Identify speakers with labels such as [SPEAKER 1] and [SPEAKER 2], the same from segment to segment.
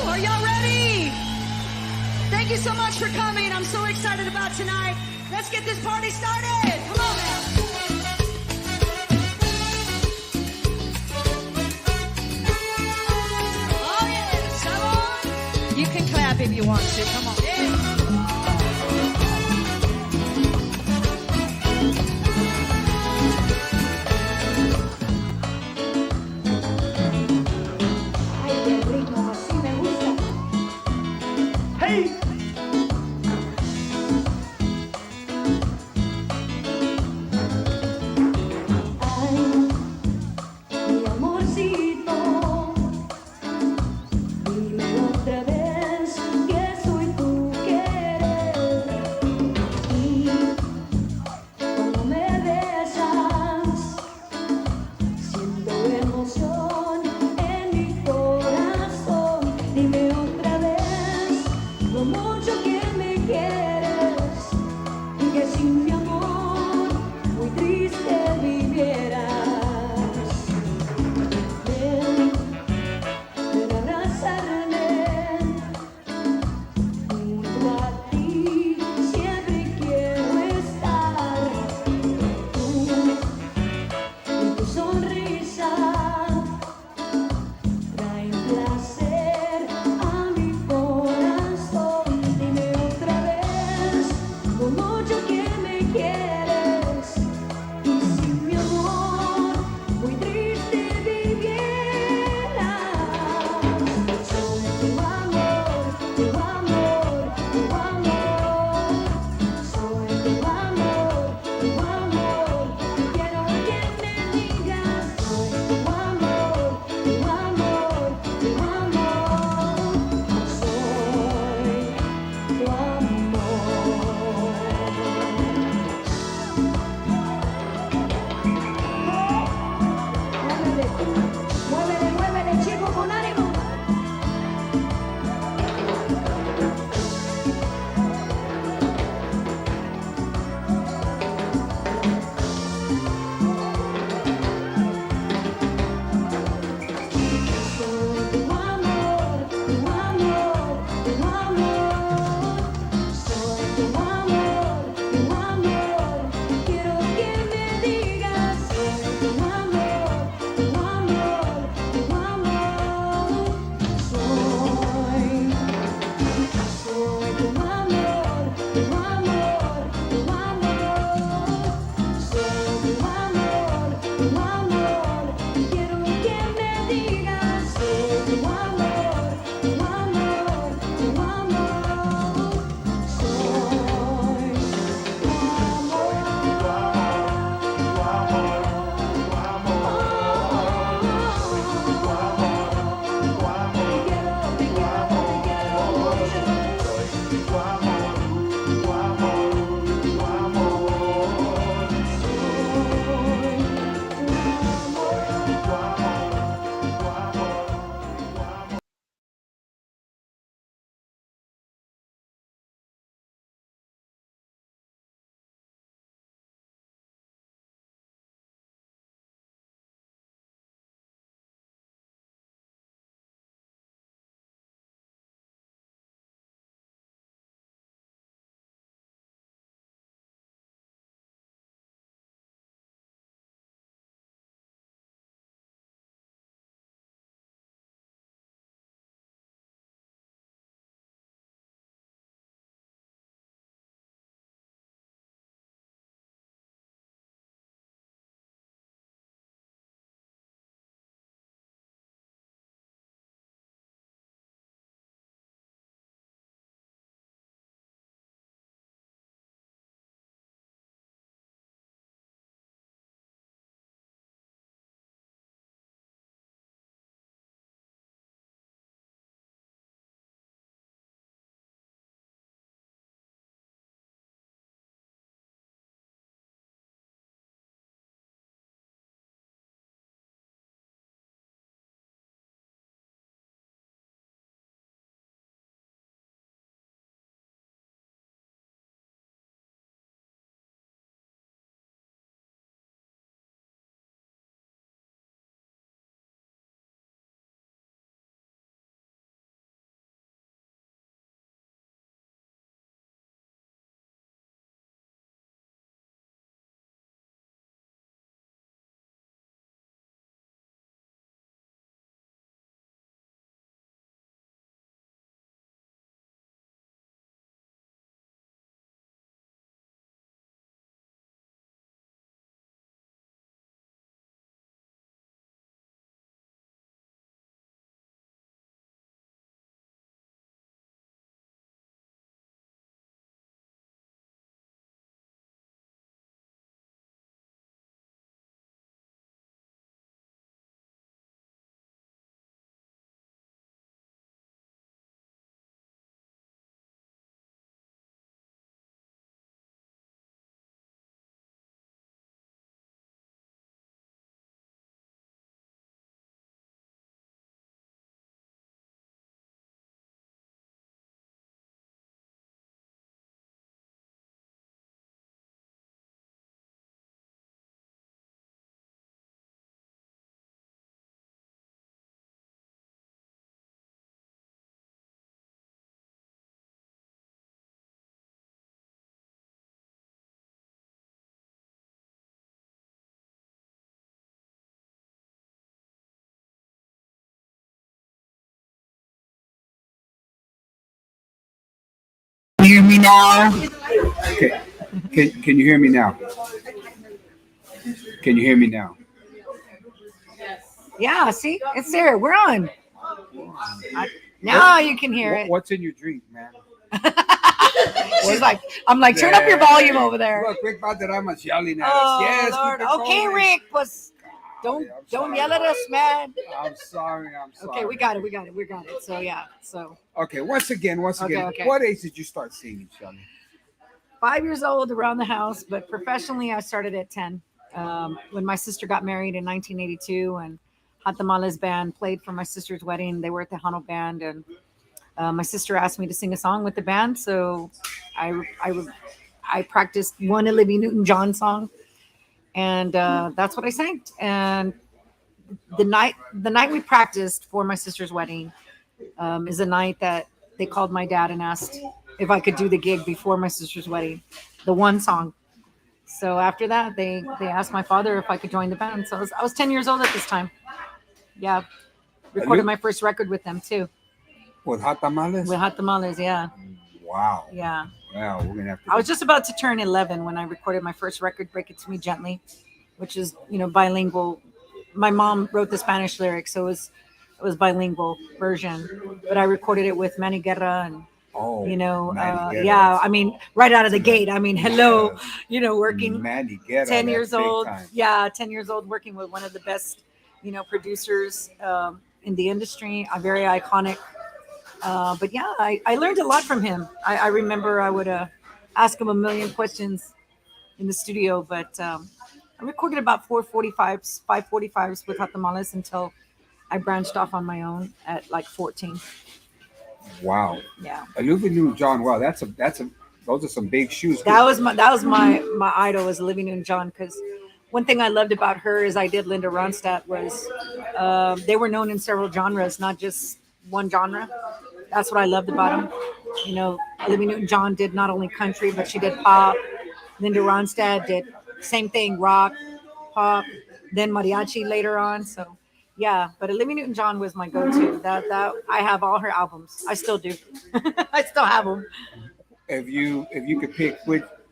[SPEAKER 1] Are y'all ready? Thank you so much for coming. I'm so excited about tonight. Let's get this party started. Come on now. Oh yeah, come on. You can clap if you want to. Come on. Yeah.
[SPEAKER 2] Como now?
[SPEAKER 3] Can you hear me now? Can you hear me now?
[SPEAKER 2] Yeah, see, it's there. We're on. Now you can hear it.
[SPEAKER 3] What's in your drink, man?
[SPEAKER 2] She's like, I'm like, turn up your volume over there.
[SPEAKER 3] Look, Rick Valderrama's yelling at us.
[SPEAKER 2] Oh,
[SPEAKER 3] Yes,
[SPEAKER 2] Lord.
[SPEAKER 3] keep it
[SPEAKER 2] Okay,
[SPEAKER 3] going.
[SPEAKER 2] Rick, was don't yell at us, man.
[SPEAKER 3] I'm sorry.
[SPEAKER 2] Okay, we got it. So yeah, so.
[SPEAKER 3] Okay, once again.
[SPEAKER 2] Okay.
[SPEAKER 3] What age did you start singing, Shelly?
[SPEAKER 2] 5 years old around the house, but professionally I started at 10. When my sister got married in 1982, and Hot Tamales band played for my sister's wedding. They were at the Tejano band, and my sister asked me to sing a song with the band, so I practiced one Olivia Newton-John song, and that's what I sang. And the night we practiced for my sister's wedding is a night that they called my dad and asked if I could do the gig before my sister's wedding, the one song. So after that, they asked my father if I could join the band. So I was 10 years old at this time. Yeah, recorded my first record with them too.
[SPEAKER 3] With Hot Tamales?
[SPEAKER 2] With Hot Tamales, yeah.
[SPEAKER 3] Wow.
[SPEAKER 2] Yeah.
[SPEAKER 3] Wow, we're gonna have to.
[SPEAKER 2] I was just about to turn 11 when I recorded my first record, "Break It to Me Gently," which is bilingual. My mom wrote the Spanish lyrics, so it was bilingual version. But I recorded it with Manny Guerra and. Yeah, I mean, right out of the gate. I mean, hello, working
[SPEAKER 3] Manny Guerra,
[SPEAKER 2] 10 years old.
[SPEAKER 3] time.
[SPEAKER 2] Yeah, 10 years old, working with one of the best, producers in the industry. Very iconic. But yeah, I learned a lot from him. I remember I would ask him a million questions in the studio, but I recorded about 545s with Hot Tamales until I branched off on my own at like 14.
[SPEAKER 3] Wow.
[SPEAKER 2] Yeah.
[SPEAKER 3] Olivia Newton-John. Wow, those are some big shoes.
[SPEAKER 2] That was my idol, was Olivia Newton-John, because one thing I loved about her is I did Linda Ronstadt was they were known in several genres, not just one genre. That's what I loved about them. Olivia Newton-John did not only country, but she did pop. Linda Ronstadt did same thing, rock, pop, then mariachi later on. So yeah, but Olivia Newton-John was my go-to. That I have all her albums. I still do. I still have them.
[SPEAKER 3] If you could pick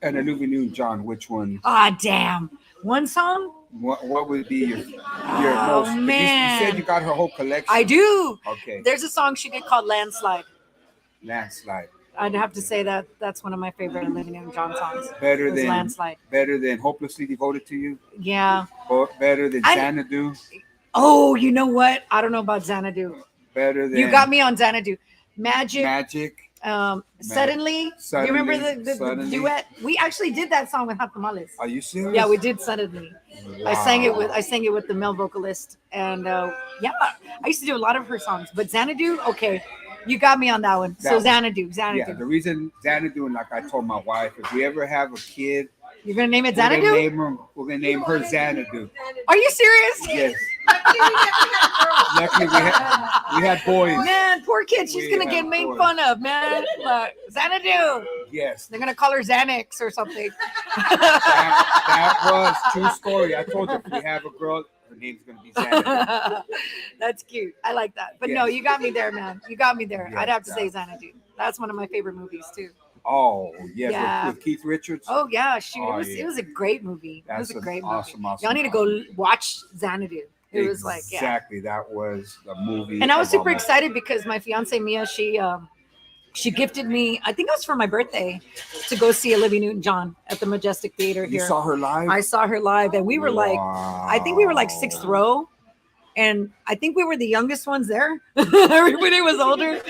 [SPEAKER 3] an Olivia Newton-John, which one?
[SPEAKER 2] Ah, damn. One song?
[SPEAKER 3] What would be your most?
[SPEAKER 2] Man.
[SPEAKER 3] You said you got her whole collection.
[SPEAKER 2] I do.
[SPEAKER 3] Okay.
[SPEAKER 2] There's a song she did called Landslide.
[SPEAKER 3] Landslide.
[SPEAKER 2] I'd have to say that's one of my favorite Olivia Newton-John songs.
[SPEAKER 3] Better than
[SPEAKER 2] Landslide.
[SPEAKER 3] Better than Hopelessly Devoted to You.
[SPEAKER 2] Yeah.
[SPEAKER 3] Or better than Xanadu.
[SPEAKER 2] Oh, you know what? I don't know about Xanadu.
[SPEAKER 3] Better than.
[SPEAKER 2] You got me on Xanadu. Magic. Suddenly. You remember the duet? We actually did that song with Hot Tamales.
[SPEAKER 3] Are you serious?
[SPEAKER 2] Yeah, we did Suddenly. Wow. I sang it with the male vocalist, and I used to do a lot of her songs. But Xanadu, okay, you got me on that one. So Xanadu.
[SPEAKER 3] Yeah, the reason Xanadu, and like I told my wife, if we ever have a kid,
[SPEAKER 2] you're gonna name it Xanadu.
[SPEAKER 3] We're gonna name her Xanadu.
[SPEAKER 2] Are you serious?
[SPEAKER 3] Yes. Luckily, we had boys.
[SPEAKER 2] Man, poor kid. She's going to get made fun of, man. But Xanadu.
[SPEAKER 3] Yes.
[SPEAKER 2] They're going to call her Xanax or something.
[SPEAKER 3] that was true story. I told her if we have a girl, her name's going to be Xanadu.
[SPEAKER 2] That's cute. I like that. But no, you got me there, man. You got me there. Yes, I'd have to say Xanadu. That's one of my favorite movies, too.
[SPEAKER 3] Oh, yes. Yeah. With Keith Richards?
[SPEAKER 2] Oh, yeah. Shoot. It was a great movie. It was a great movie.
[SPEAKER 3] Awesome.
[SPEAKER 2] Y'all need to go watch Xanadu. It was like, yeah.
[SPEAKER 3] Exactly. That was the movie.
[SPEAKER 2] And I was super excited because my fiance Mia, she gifted me, I think it was for my birthday, to go see Olivia Newton-John at the Majestic Theater here.
[SPEAKER 3] You saw her live?
[SPEAKER 2] I saw her live, and we were I think we were like 6th row. And I think we were the youngest ones there. Everybody was older.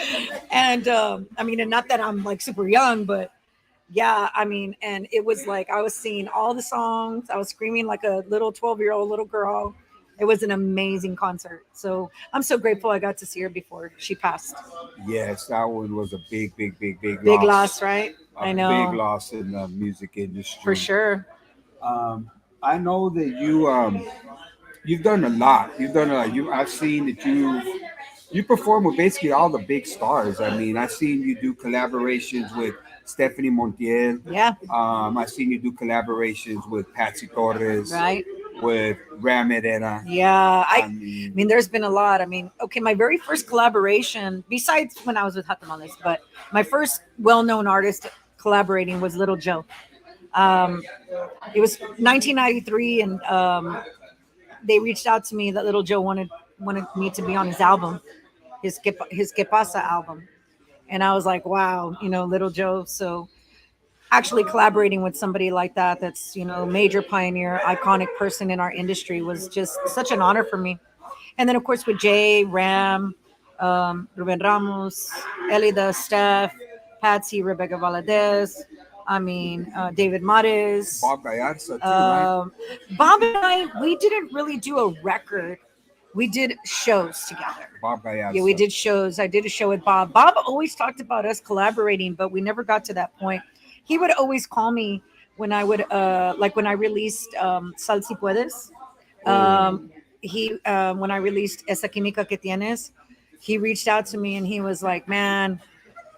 [SPEAKER 2] And and not that I'm like super young, but yeah, and it was like I was singing all the songs. I was screaming like a little 12-year-old little girl. It was an amazing concert. So I'm so grateful I got to see her before she passed.
[SPEAKER 3] Yes, that one was a big loss.
[SPEAKER 2] Big loss, right? I know.
[SPEAKER 3] Big loss in the music industry.
[SPEAKER 2] For sure.
[SPEAKER 3] I know that you've done a lot. I've seen that you perform with basically all the big stars. I mean, I've seen you do collaborations with Stephanie Montiel.
[SPEAKER 2] Yeah.
[SPEAKER 3] I've seen you do collaborations with Patsy Torres.
[SPEAKER 2] Right.
[SPEAKER 3] With Ram Herrera.
[SPEAKER 2] Yeah. I mean, there's been a lot. I mean, okay, my very first collaboration, besides when I was with Hot Tamales, but my first well-known artist collaborating was Little Joe. It was 1993, and they reached out to me that Little Joe wanted me to be on his album, his Que Pasa album, and I was like, wow, Little Joe. So actually collaborating with somebody like that, that's major pioneer, iconic person in our industry, was just such an honor for me. And then of course with Jay, Ram, Ruben Ramos, Elida, Steph, Patsy, Rebecca Valadez, David Mares,
[SPEAKER 3] Bob Gallarza too, right?
[SPEAKER 2] Bob and I, we didn't really do a record. We did shows together.
[SPEAKER 3] Bob Gallarza.
[SPEAKER 2] Yeah, we did shows. I did a show with Bob. Bob always talked about us collaborating, but we never got to that point. He would always call me when I would, like when I released Sal Si Puedes. When I released Esa Química Que Tienes, he reached out to me and he was like, man,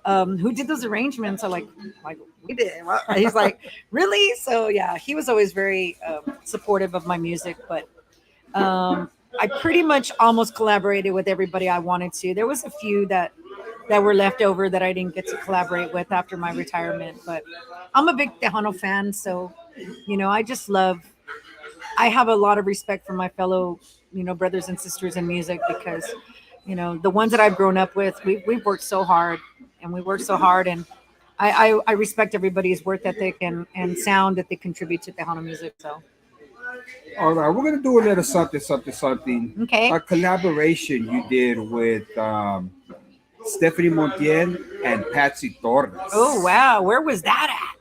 [SPEAKER 2] who did those arrangements? I'm like we did. Well, he's like, really? So yeah, he was always very supportive of my music, but I pretty much almost collaborated with everybody I wanted to. There was a few that were left over that I didn't get to collaborate with after my retirement, but I'm a big Tejano fan. So, I have a lot of respect for my fellow, brothers and sisters in music, because, the ones that I've grown up with, we've worked so hard, and I respect everybody's work ethic and sound that they contribute to Tejano music. So.
[SPEAKER 3] All right, we're gonna do a little something.
[SPEAKER 2] Okay.
[SPEAKER 3] A collaboration you did with Stephanie Montiel and Patsy Torres.
[SPEAKER 2] Oh wow, where was that at?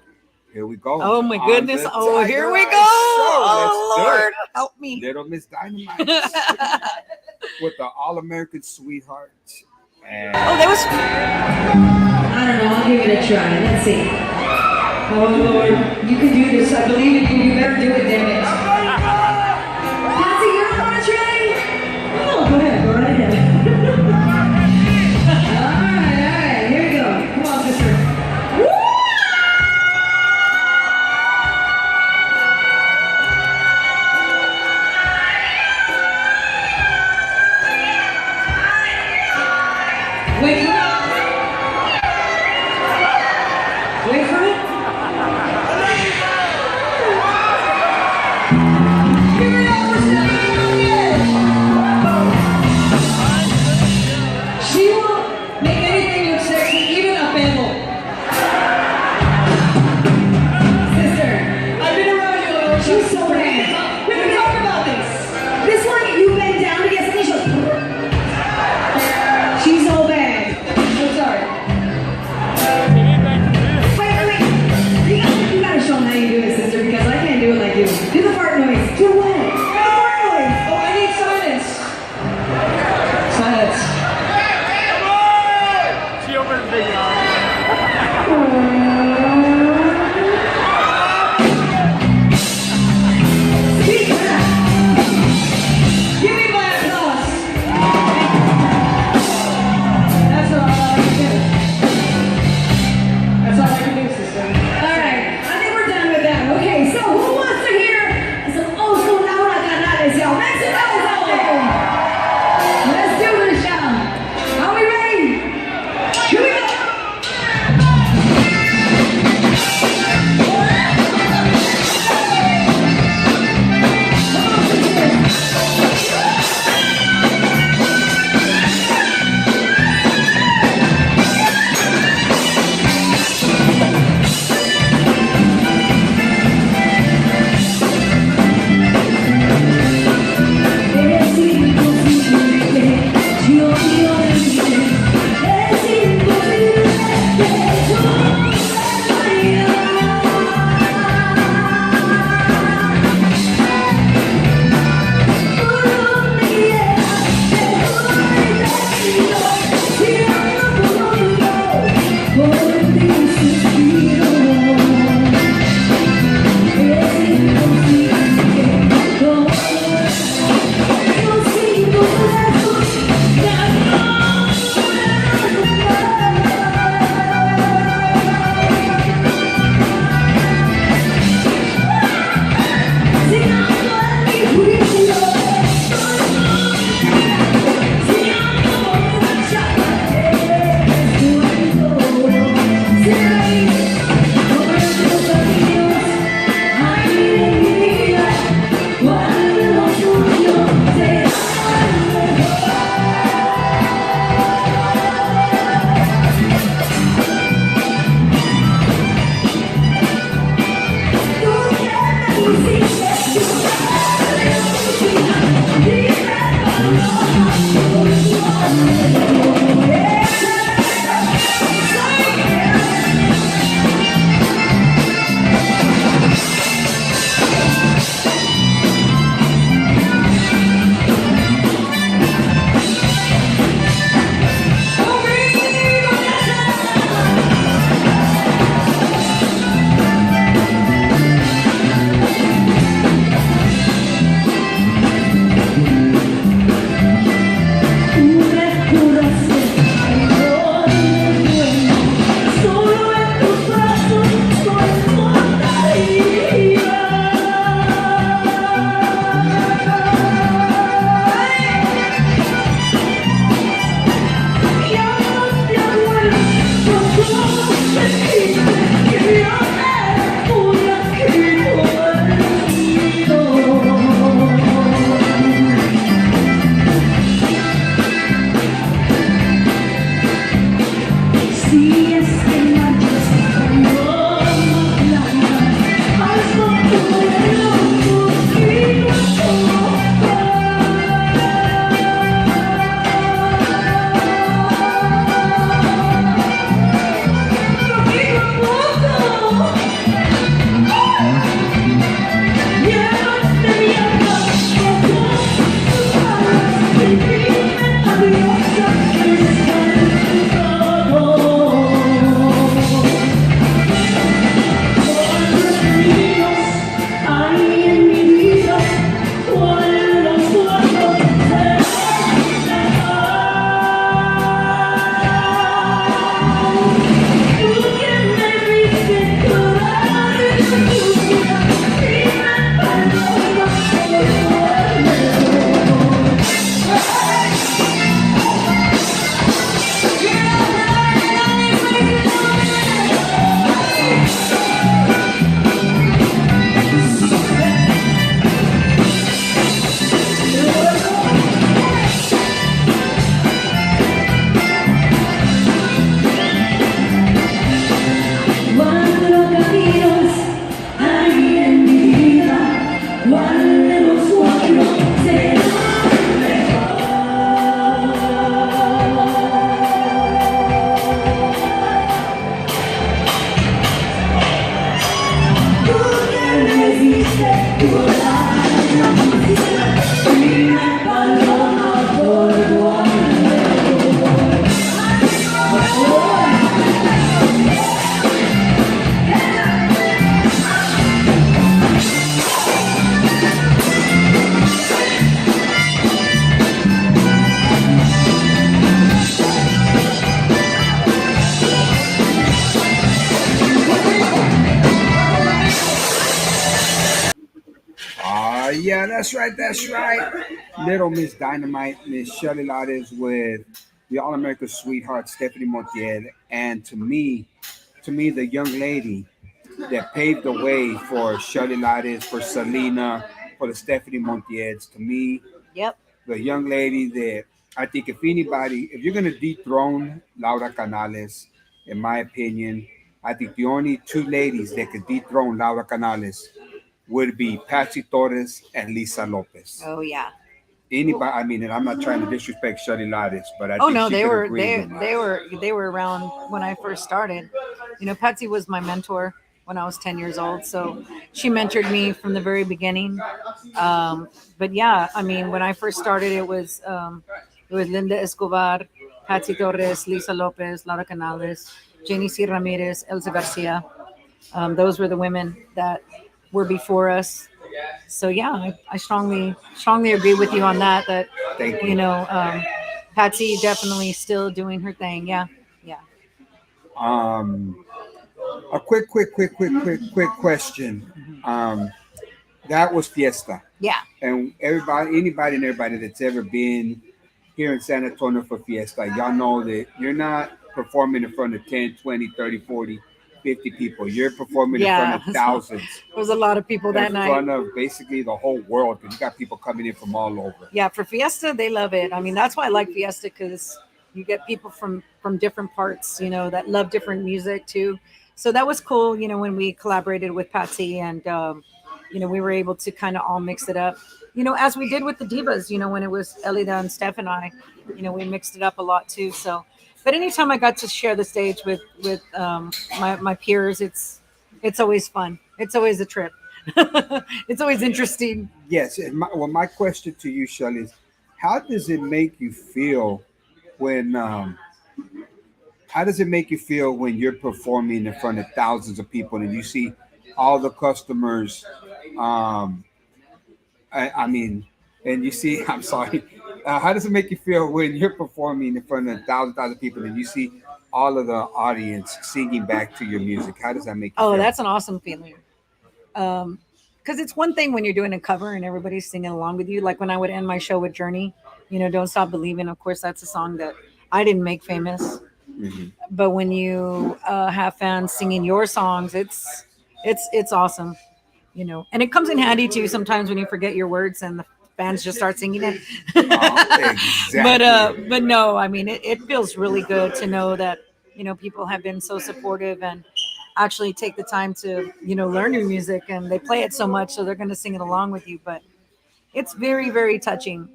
[SPEAKER 3] Here we go.
[SPEAKER 2] Oh my goodness! Oh, here we go! Oh Lord, help me!
[SPEAKER 3] Little Miss Dynamite with the All-American Sweetheart. And
[SPEAKER 2] that was.
[SPEAKER 1] I don't know. I'll give it a try. Let's see. Oh Lord, you can do this. I believe in you. You better do it, damn it. Patsy, you don't want to try? Oh, go ahead. Go right ahead. all right. Here we go. Come on, sister. Wait for it. Wait for it. Here we go, we're starting again. She will make anything look sexy, even a pebble. Sister, I've been around you a little. She's so bad. We can talk about this. This one, you bend down to get something. She's so bad. I'm sorry. Wait. You gotta show them how you do it, sister, because I can't do it like you. Do the fart noise. Do what? Do the fart noise. Oh, I need silence. Silence.
[SPEAKER 4] She opened the big mouth.
[SPEAKER 1] Speak up. Give me my applause. That's all I can do. That's all I can do, sister. All right, I think we're done with that. Okay, so who wants to hear some old school Laura Canales, y'all? Make some noise out there. Let's do this, y'all. Are we ready? Here we go. Si es que marchas cuando has roto el amor y no
[SPEAKER 3] Yeah, that's right. That's right. Little Miss Dynamite, Miss Shelly Lares with the All American Sweetheart, Stephanie Montiel. And to me, the young lady that paved the way for Shelly Lares, for Selena, for the Stephanie Montiels. To me,
[SPEAKER 2] Yep.
[SPEAKER 3] the young lady that I think if you're going to dethrone Laura Canales, in my opinion, I think the only two ladies that could dethrone Laura Canales would be Patsy Torres and Lisa Lopez.
[SPEAKER 2] Oh yeah.
[SPEAKER 3] Anybody, I mean, and I'm not trying to disrespect Shelly Lares, but I
[SPEAKER 2] Oh
[SPEAKER 3] think
[SPEAKER 2] no,
[SPEAKER 3] she
[SPEAKER 2] they
[SPEAKER 3] could
[SPEAKER 2] were
[SPEAKER 3] agree with me.
[SPEAKER 2] they were around when I first started. You know, Patsy was my mentor when I was 10 years old, so she mentored me from the very beginning. But yeah, I mean, when I first started, it was Linda Escobar, Patsy Torres, Lisa Lopez, Laura Canales, Jenny C. Ramirez, Elsa Garcia. Those were the women that were before us. So yeah, I strongly agree with you on that. That
[SPEAKER 3] Thank
[SPEAKER 2] you
[SPEAKER 3] you.
[SPEAKER 2] know, Patsy definitely still doing her thing. Yeah, yeah,
[SPEAKER 3] Um, a quick question. That was Fiesta,
[SPEAKER 2] yeah,
[SPEAKER 3] and anybody and everybody that's ever been here in San Antonio for Fiesta, y'all know that you're not performing in front of 10, 20, 30, 40, 50 people. You're performing in front
[SPEAKER 2] yeah.
[SPEAKER 3] of
[SPEAKER 2] So
[SPEAKER 3] thousands,
[SPEAKER 2] there was a lot of people
[SPEAKER 3] in
[SPEAKER 2] that night.
[SPEAKER 3] front of basically the whole world, because you got people coming in from all over.
[SPEAKER 2] Yeah, for Fiesta, they love it. I mean, that's why I like Fiesta because you get people from different parts, you know, that love different music too. So that was cool, you know, when we collaborated with Patsy and you know, we were able to kind of all mix it up, you know, as we did with the divas, you know, when it was Elida and Steph and I, you know, we mixed it up a lot too. So, but anytime I got to share the stage with my peers, it's always fun. It's always a trip. It's always interesting.
[SPEAKER 3] Yes, and my question to you, Shelly, is how does it make you feel when how does it make you feel when you're performing in front of thousands of people and you see all the customers? Um, I mean, and you see, I'm sorry. How does it make you feel when you're performing in front of thousand people and you see all of the audience singing back to your music? How does that make you
[SPEAKER 2] Oh,
[SPEAKER 3] feel?
[SPEAKER 2] that's an awesome feeling. Because it's one thing when you're doing a cover and everybody's singing along with you. Like when I would end my show with Journey, you know, Don't Stop Believing. Of course, that's a song that I didn't make famous.
[SPEAKER 3] Hmm.
[SPEAKER 2] But when you have fans singing your songs, it's awesome, you know. And it comes in handy too sometimes when you forget your words and the fans just start singing it. But
[SPEAKER 3] Exactly.
[SPEAKER 2] but no, I mean it feels really good to know that people have been so supportive and actually take the time to, learn your music, and they play it so much, so they're going to sing it along with you. But it's very, very touching,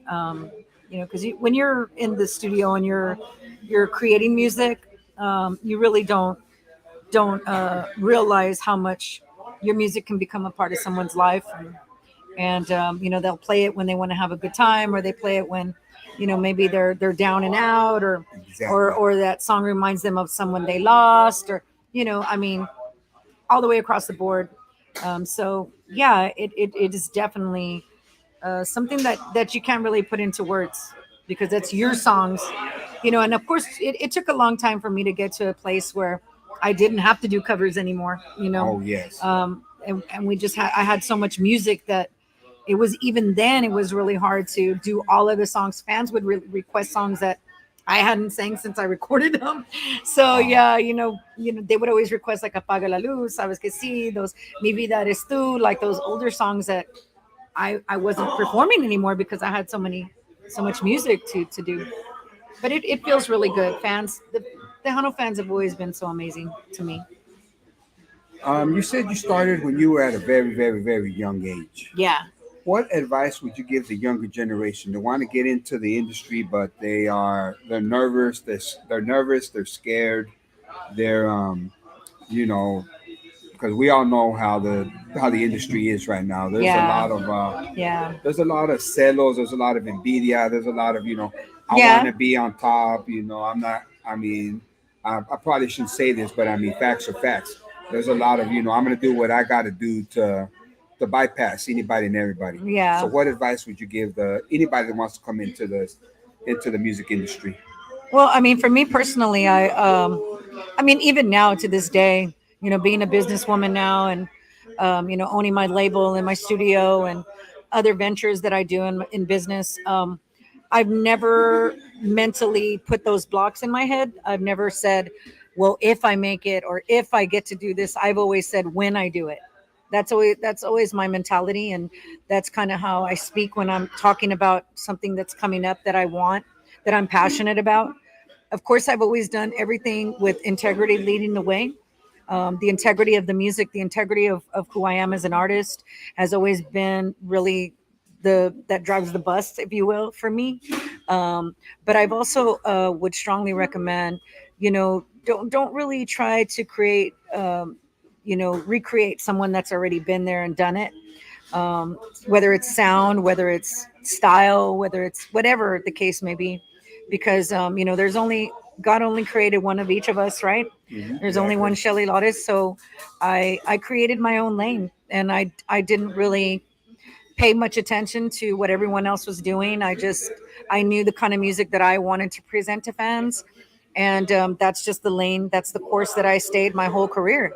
[SPEAKER 2] because when you're in the studio and you're creating music, you really don't realize how much your music can become a part of someone's life. And they'll play it when they want to have a good time, or they play it when maybe they're down and out, or
[SPEAKER 3] Exactly.
[SPEAKER 2] or that song reminds them of someone they lost, or I mean, all the way across the board. So yeah, it is definitely something that you can't really put into words, because that's your songs. And of course it took a long time for me to get to a place where I didn't have to do covers anymore.
[SPEAKER 3] Oh yes.
[SPEAKER 2] And I had so much music that it was, even then it was really hard to do all of the songs. Fans would request songs that I hadn't sang since I recorded them. So
[SPEAKER 3] Wow.
[SPEAKER 2] yeah, they would always request like Apaga la luz, Sabes que sí, those Mi vida eres tú, like those older songs that I wasn't performing anymore because I had so much music to do. But it feels really good. The Hano fans have always been so amazing to me.
[SPEAKER 3] You said you started when you were at a very, very, very young age.
[SPEAKER 2] Yeah.
[SPEAKER 3] What advice would you give the younger generation that want to get into the industry, but they're nervous, they're nervous, they're scared, they're you know, because we all know how the industry is right now.
[SPEAKER 2] Yeah. Yeah.
[SPEAKER 3] There's a lot of celos, there's a lot of envidia, there's a lot of I want
[SPEAKER 2] Yeah.
[SPEAKER 3] to be on top. I'm not. I mean, I probably shouldn't say this, but I mean, facts are facts. There's a lot of I'm going to do what I got to do to bypass anybody and everybody. So,
[SPEAKER 2] Yeah.
[SPEAKER 3] what advice would you give the anybody that wants to come into the music industry?
[SPEAKER 2] Well, I mean, for me personally, I mean, even now to this day, being a businesswoman now, and owning my label and my studio and other ventures that I do in business, I've never mentally put those blocks in my head. I've never said, well, if I make it, or if I get to do this. I've always said when I do it. That's always my mentality, and that's kind of how I speak when I'm talking about something that's coming up that I want, that I'm passionate about. Of course, I've always done everything with integrity leading the way. The integrity of the music, the integrity of who I am as an artist has always been really that drives the bus, if you will, for me. But I've also would strongly recommend, don't really try to recreate someone that's already been there and done it. Whether it's sound, whether it's style, whether it's whatever the case may be, because there's only God only created one of each of us, right? There's only
[SPEAKER 3] Exactly.
[SPEAKER 2] one Shelly Lares. So I created my own lane, and I didn't really pay much attention to what everyone else was doing. I knew the kind of music that I wanted to present to fans, and that's just the lane, that's the course that I stayed my whole career.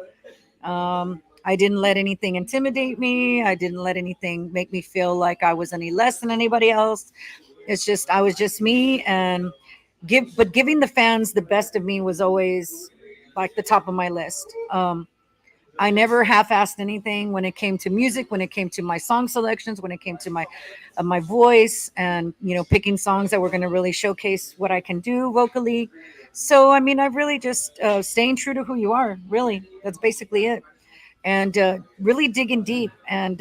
[SPEAKER 2] I didn't let anything intimidate me. I didn't let anything make me feel like I was any less than anybody else. It's just I was just me, and giving the fans the best of me was always like the top of my list. I never half-assed anything when it came to music, when it came to my song selections, when it came to my voice, and picking songs that were going to really showcase what I can do vocally. So I mean, I've really just staying true to who you are. Really, that's basically it. And really digging deep, and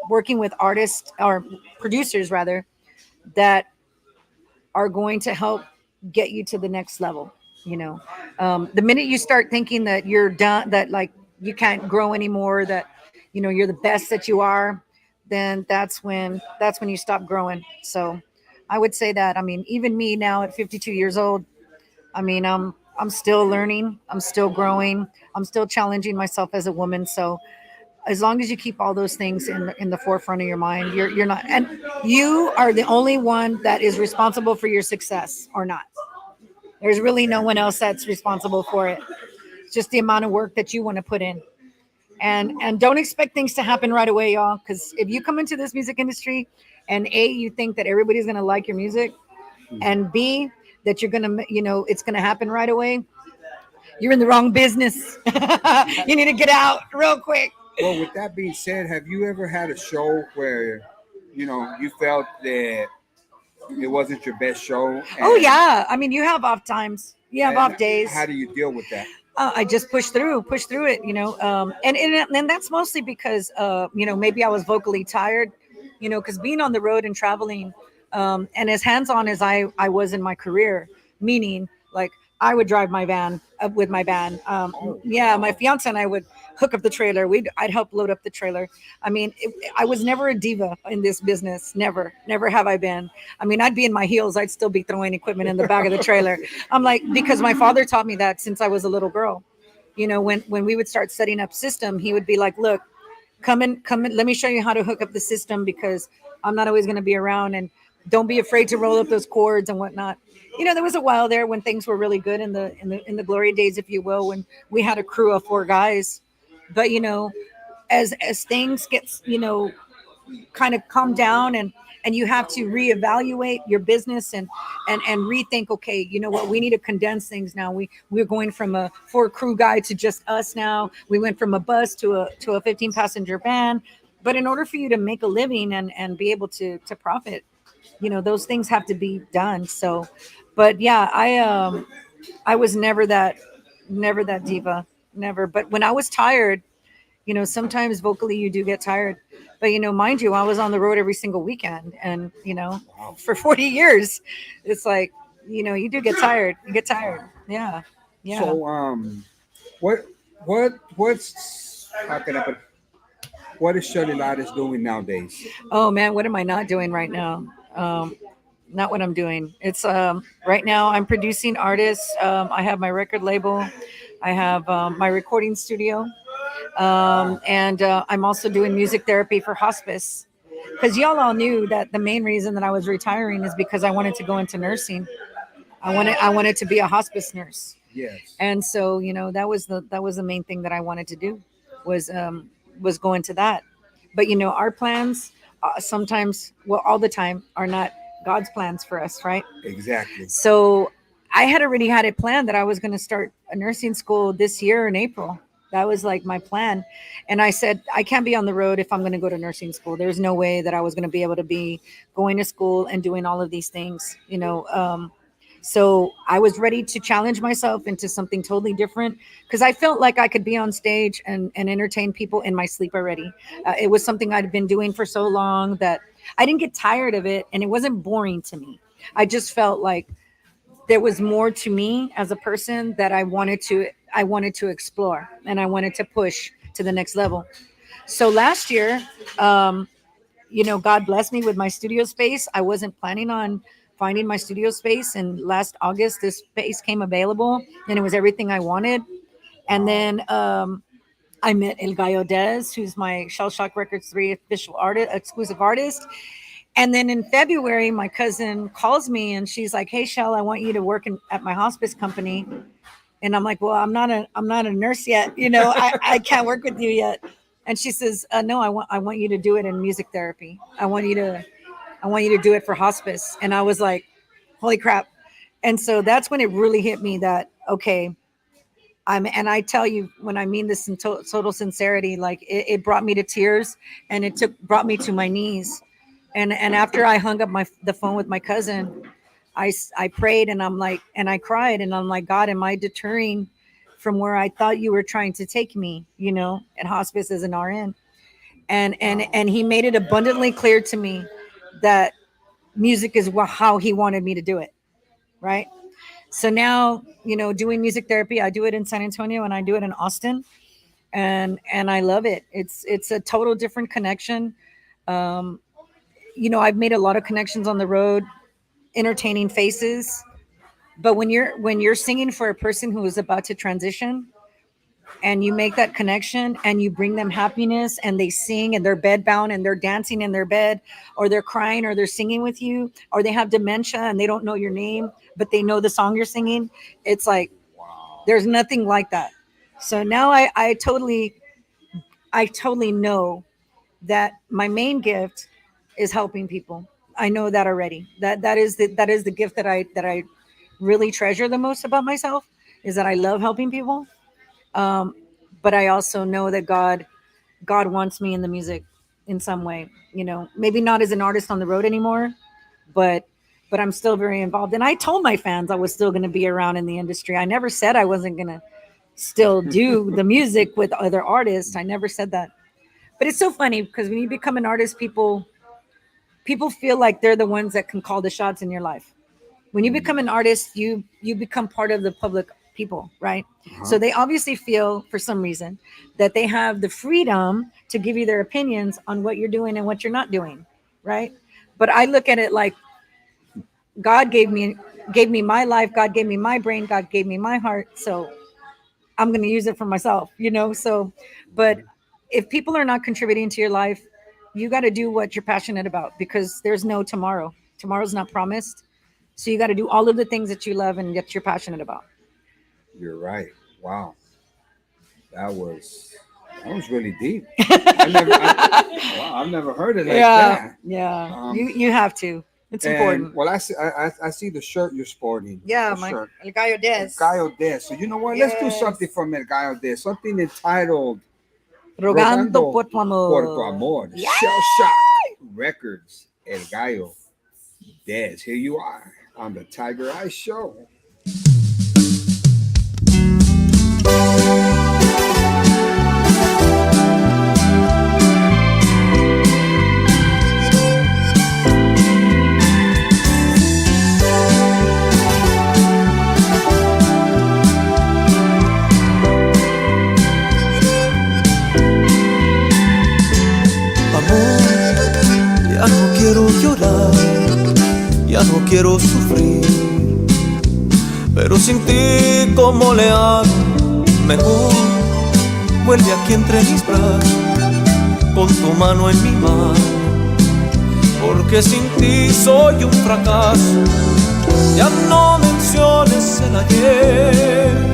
[SPEAKER 2] working with artists, or producers rather, that are going to help get you to the next level. The minute you start thinking that you're done, that like you can't grow anymore, that you're the best that you are, then that's when you stop growing. So I would say that, I mean, even me now at 52 years old, I mean, I'm still learning, I'm still growing, I'm still challenging myself as a woman. So as long as you keep all those things in the forefront of your mind, you're not, and you are the only one that is responsible for your success or not. There's really no one else that's responsible for it. It's just the amount of work that you want to put in. And don't expect things to happen right away, y'all, because if you come into this music industry and A, you think that everybody's going to like your music, and B, that you're going to, it's going to happen right away, you're in the wrong business. You need to get out real quick.
[SPEAKER 3] Well, with that being said, have you ever had a show where you felt that it wasn't your best show?
[SPEAKER 2] Oh
[SPEAKER 3] And
[SPEAKER 2] yeah, I mean, you have off times. You have
[SPEAKER 3] And
[SPEAKER 2] off days.
[SPEAKER 3] how do you deal with that?
[SPEAKER 2] I just push through it, and that's mostly because, maybe I was vocally tired, because being on the road and traveling, and as hands on as I was in my career, meaning like I would drive my van up with my band.
[SPEAKER 3] Oh,
[SPEAKER 2] Yeah, my
[SPEAKER 3] wow.
[SPEAKER 2] fiance and I would hook up the trailer. I'd help load up the trailer. I mean, I was never a diva in this business. Never, never have I been. I mean, I'd be in my heels. I'd still be throwing equipment in the back of the trailer. I'm like, because my father taught me that since I was a little girl. When we would start setting up system, he would be like, look, come in, let me show you how to hook up the system, because I'm not always going to be around, and don't be afraid to roll up those cords and whatnot. There was a while there when things were really good in the glory days, if you will, when we had a crew of 4 guys. But as things get kind of calm down, and you have to reevaluate your business, and rethink, okay, you know what, we need to condense things now. We're going from a 4 crew guy to just us now. We went from a bus to a 15 passenger van. But in order for you to make a living and be able to profit, those things have to be done. So, but yeah, I was never that diva, never. But when I was tired, sometimes vocally you do get tired. But mind you, I was on the road every single weekend, and
[SPEAKER 3] Wow.
[SPEAKER 2] for 40 years, it's like, you do get tired. You get tired. Yeah. Yeah.
[SPEAKER 3] So, what, what's how can I put? What is Shelly Lares doing nowadays?
[SPEAKER 2] Oh man, what am I not doing right now? Not what I'm doing. It's right now I'm producing artists. I have my record label. I have my recording studio. And I'm also doing music therapy for hospice, because y'all all knew that the main reason that I was retiring is because I wanted to go into nursing. I wanted to be a hospice nurse,
[SPEAKER 3] Yes.
[SPEAKER 2] and so that was the main thing that I wanted to do, was go into that. But our plans, sometimes, well, all the time, are not God's plans for us, right?
[SPEAKER 3] Exactly.
[SPEAKER 2] So I had already had it planned that I was going to start a nursing school this year in April. That was like my plan. And I said, I can't be on the road if I'm going to go to nursing school. There's no way that I was going to be able to be going to school and doing all of these things. So I was ready to challenge myself into something totally different, because I felt like I could be on stage and entertain people in my sleep already. It was something I'd been doing for so long that I didn't get tired of it, and it wasn't boring to me. I just felt like there was more to me as a person that I wanted to explore, and I wanted to push to the next level. So last year, um, God blessed me with my studio space. I wasn't planning on finding my studio space, and last August this space came available, and it was everything I wanted. And
[SPEAKER 3] Wow.
[SPEAKER 2] then I met El Gallo Des, who's my Shell Shock Records 3 official artist, exclusive artist. And then in February, my cousin calls me and she's like, "Hey, Shell, I want you to work at my hospice company." And I'm like, "Well, I'm not a nurse yet. I can't work with you yet." And she says, "No, I want you to do it in music therapy. I want you to do it for hospice." And I was like, "Holy crap!" And so that's when it really hit me that, okay, and I tell you, when I mean this in total sincerity, like it brought me to tears, and brought me to my knees. And after I hung up the phone with my cousin, I prayed, and I'm like, and I cried, and I'm like, God, am I deterring from where I thought you were trying to take me, at hospice as an RN? And he made it abundantly clear to me that music is how he wanted me to do it, right? So now, doing music therapy, I do it in San Antonio and I do it in Austin, and I love it. It's a total different connection. Um, I've made a lot of connections on the road, entertaining faces. But when you're singing for a person who is about to transition, and you make that connection and you bring them happiness, and they sing and they're bedbound and they're dancing in their bed, or they're crying, or they're singing with you, or they have dementia and they don't know your name but they know the song you're singing, it's like
[SPEAKER 3] Wow.
[SPEAKER 2] there's nothing like that. So now I totally know that my main gift is helping people. I know that already. That is the gift that I really treasure the most about myself, is that I love helping people. Um, but I also know that God wants me in the music in some way. Maybe not as an artist on the road anymore, but but I'm still very involved. And I told my fans I was still going to be around in the industry. I never said I wasn't going to still do the music with other artists. I never said that. But it's so funny because when you become an artist, people feel like they're the ones that can call the shots in your life. When you become an artist, you become part of the public people, right? So
[SPEAKER 3] Uh-huh.
[SPEAKER 2] they obviously feel for some reason that they have the freedom to give you their opinions on what you're doing and what you're not doing, right? But I look at it like God gave me my life, God gave me my brain, God gave me my heart. So I'm going to use it for myself. So, but if people are not contributing to your life, you got to do what you're passionate about because there's no tomorrow. Tomorrow's not promised. So you got to do all of the things that you love and that you're passionate about.
[SPEAKER 3] You're right. Wow, that was that was really deep. Wow, I've never heard it like
[SPEAKER 2] Yeah,
[SPEAKER 3] that.
[SPEAKER 2] yeah.
[SPEAKER 3] Um,
[SPEAKER 2] You have to. It's
[SPEAKER 3] and
[SPEAKER 2] important.
[SPEAKER 3] well, I see the shirt you're sporting.
[SPEAKER 2] Yeah,
[SPEAKER 3] The
[SPEAKER 2] my
[SPEAKER 3] shirt.
[SPEAKER 2] El Gallo
[SPEAKER 3] El
[SPEAKER 2] Des.
[SPEAKER 3] Gallo Des. So you know what? Let's do something
[SPEAKER 2] Yes.
[SPEAKER 3] from El Gallo Des. Something entitled
[SPEAKER 2] Rogando
[SPEAKER 3] "Rogando
[SPEAKER 2] por tu
[SPEAKER 3] por tu
[SPEAKER 2] amor.
[SPEAKER 3] amor."
[SPEAKER 2] Yeah.
[SPEAKER 3] Shell Shock Records. El Gallo Des. Here you are on the Tiger Eye Show.
[SPEAKER 4] Amor, ya no quiero llorar, ya no quiero sufrir, pero sin ti, ¿cómo le hago? Mejor vuelve aquí entre mis brazos, con tu mano en mi mano, porque sin ti soy un fracaso. Ya no menciones el ayer,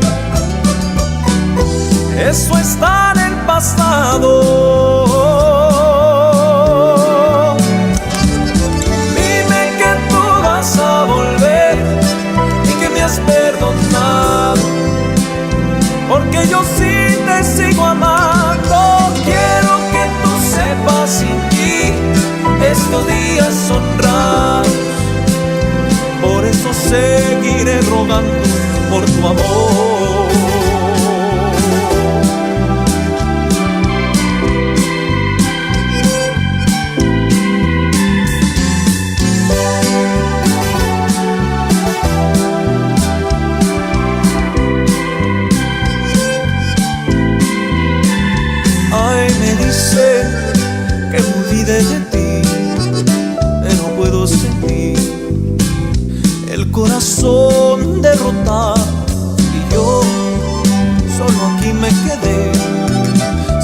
[SPEAKER 4] eso está en el pasado. Dime que tú vas a volver y que me has perdonado, porque yo sí te sigo amando. Quiero que tú sepas, sin ti estos días son raros, por eso seguiré rogando por tu amor. Ay, me dicen que me olvide de ti, pero no puedo sentir el corazón derrotado y yo solo aquí me quedé.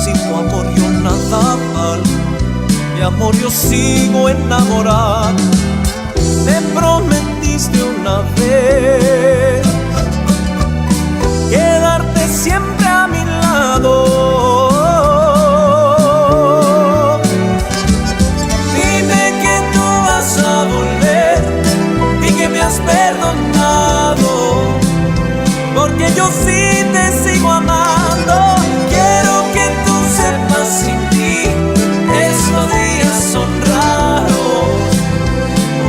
[SPEAKER 4] Sin tu amor yo nada valgo, mi amor yo sigo enamorado. Me prometiste una vez quedarte siempre a mi lado. Dime que tú vas a volver y que me has perdonado, porque yo sí te sigo amando. Quiero que tú sepas, sin ti estos días son raros,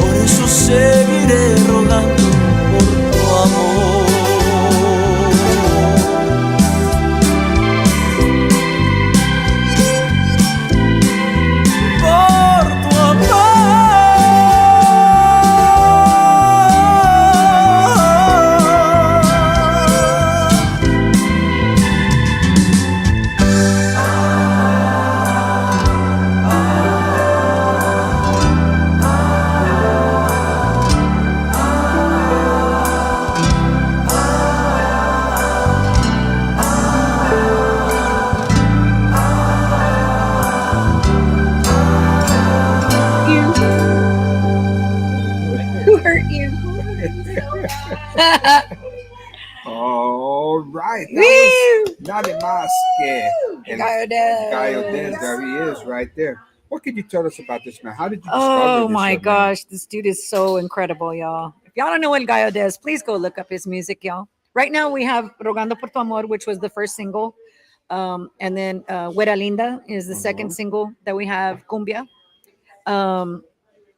[SPEAKER 4] por eso seguiré rogando por tu amor. Por tu amor.
[SPEAKER 2] Who hurt you?
[SPEAKER 3] All right. That
[SPEAKER 2] Woo!
[SPEAKER 3] was Nada Más que El
[SPEAKER 2] Gallo Des.
[SPEAKER 3] Gallo Des. There he is right there. What can you tell us about this man? How did you discover
[SPEAKER 2] Oh
[SPEAKER 3] this
[SPEAKER 2] my
[SPEAKER 3] young man?
[SPEAKER 2] gosh, this dude is so incredible, y'all. If y'all don't know El Gallo Des, please go look up his music, y'all. Right now we have Rogando por tu amor, which was the first single. And then Güera Linda is the second single that we have, Cumbia.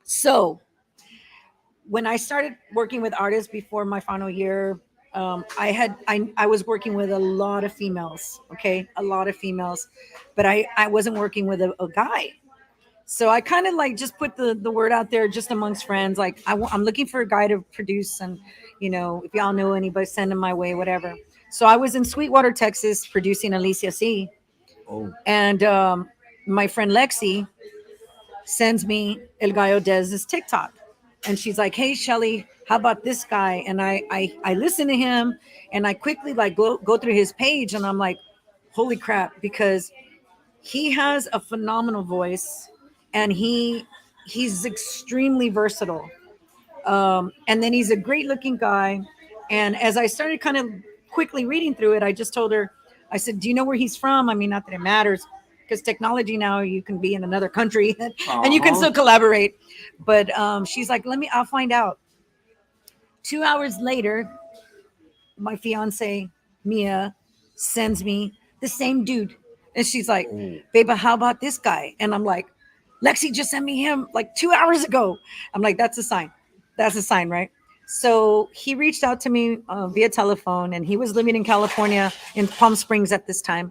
[SPEAKER 2] So when I started working with artists before my final year, I was working with a lot of females, okay, a lot of females, but I wasn't working with a guy. So I kind of like just put the word out there just amongst friends, like I'm looking for a guy to produce, and if y'all know anybody, send them my way, whatever. So I was in Sweetwater, Texas, producing Alicia C,
[SPEAKER 3] Oh,
[SPEAKER 2] and my friend Lexi sends me El Gallo Dez's TikTok. And she's like, "Hey Shelly, how about this guy?" And I listen to him, and I quickly like go through his page, and I'm like, holy crap, because he has a phenomenal voice, and he's extremely versatile. And then he's a great looking guy. And as I started kind of quickly reading through it, I just told her, I said, "Do you know where he's from? I mean, not that it matters, because technology now, you can be in another country and you can
[SPEAKER 3] uh-huh.
[SPEAKER 2] still collaborate." But she's like, I'll find out." 2 hours later, my fiance, Mia, sends me the same dude. And she's like,
[SPEAKER 3] Oh,
[SPEAKER 2] "Babe, how about this guy?" And I'm like, "Lexi just sent me him like 2 hours ago." I'm like, "That's a sign. That's a sign, right?" So he reached out to me via telephone, and he was living in California in Palm Springs at this time.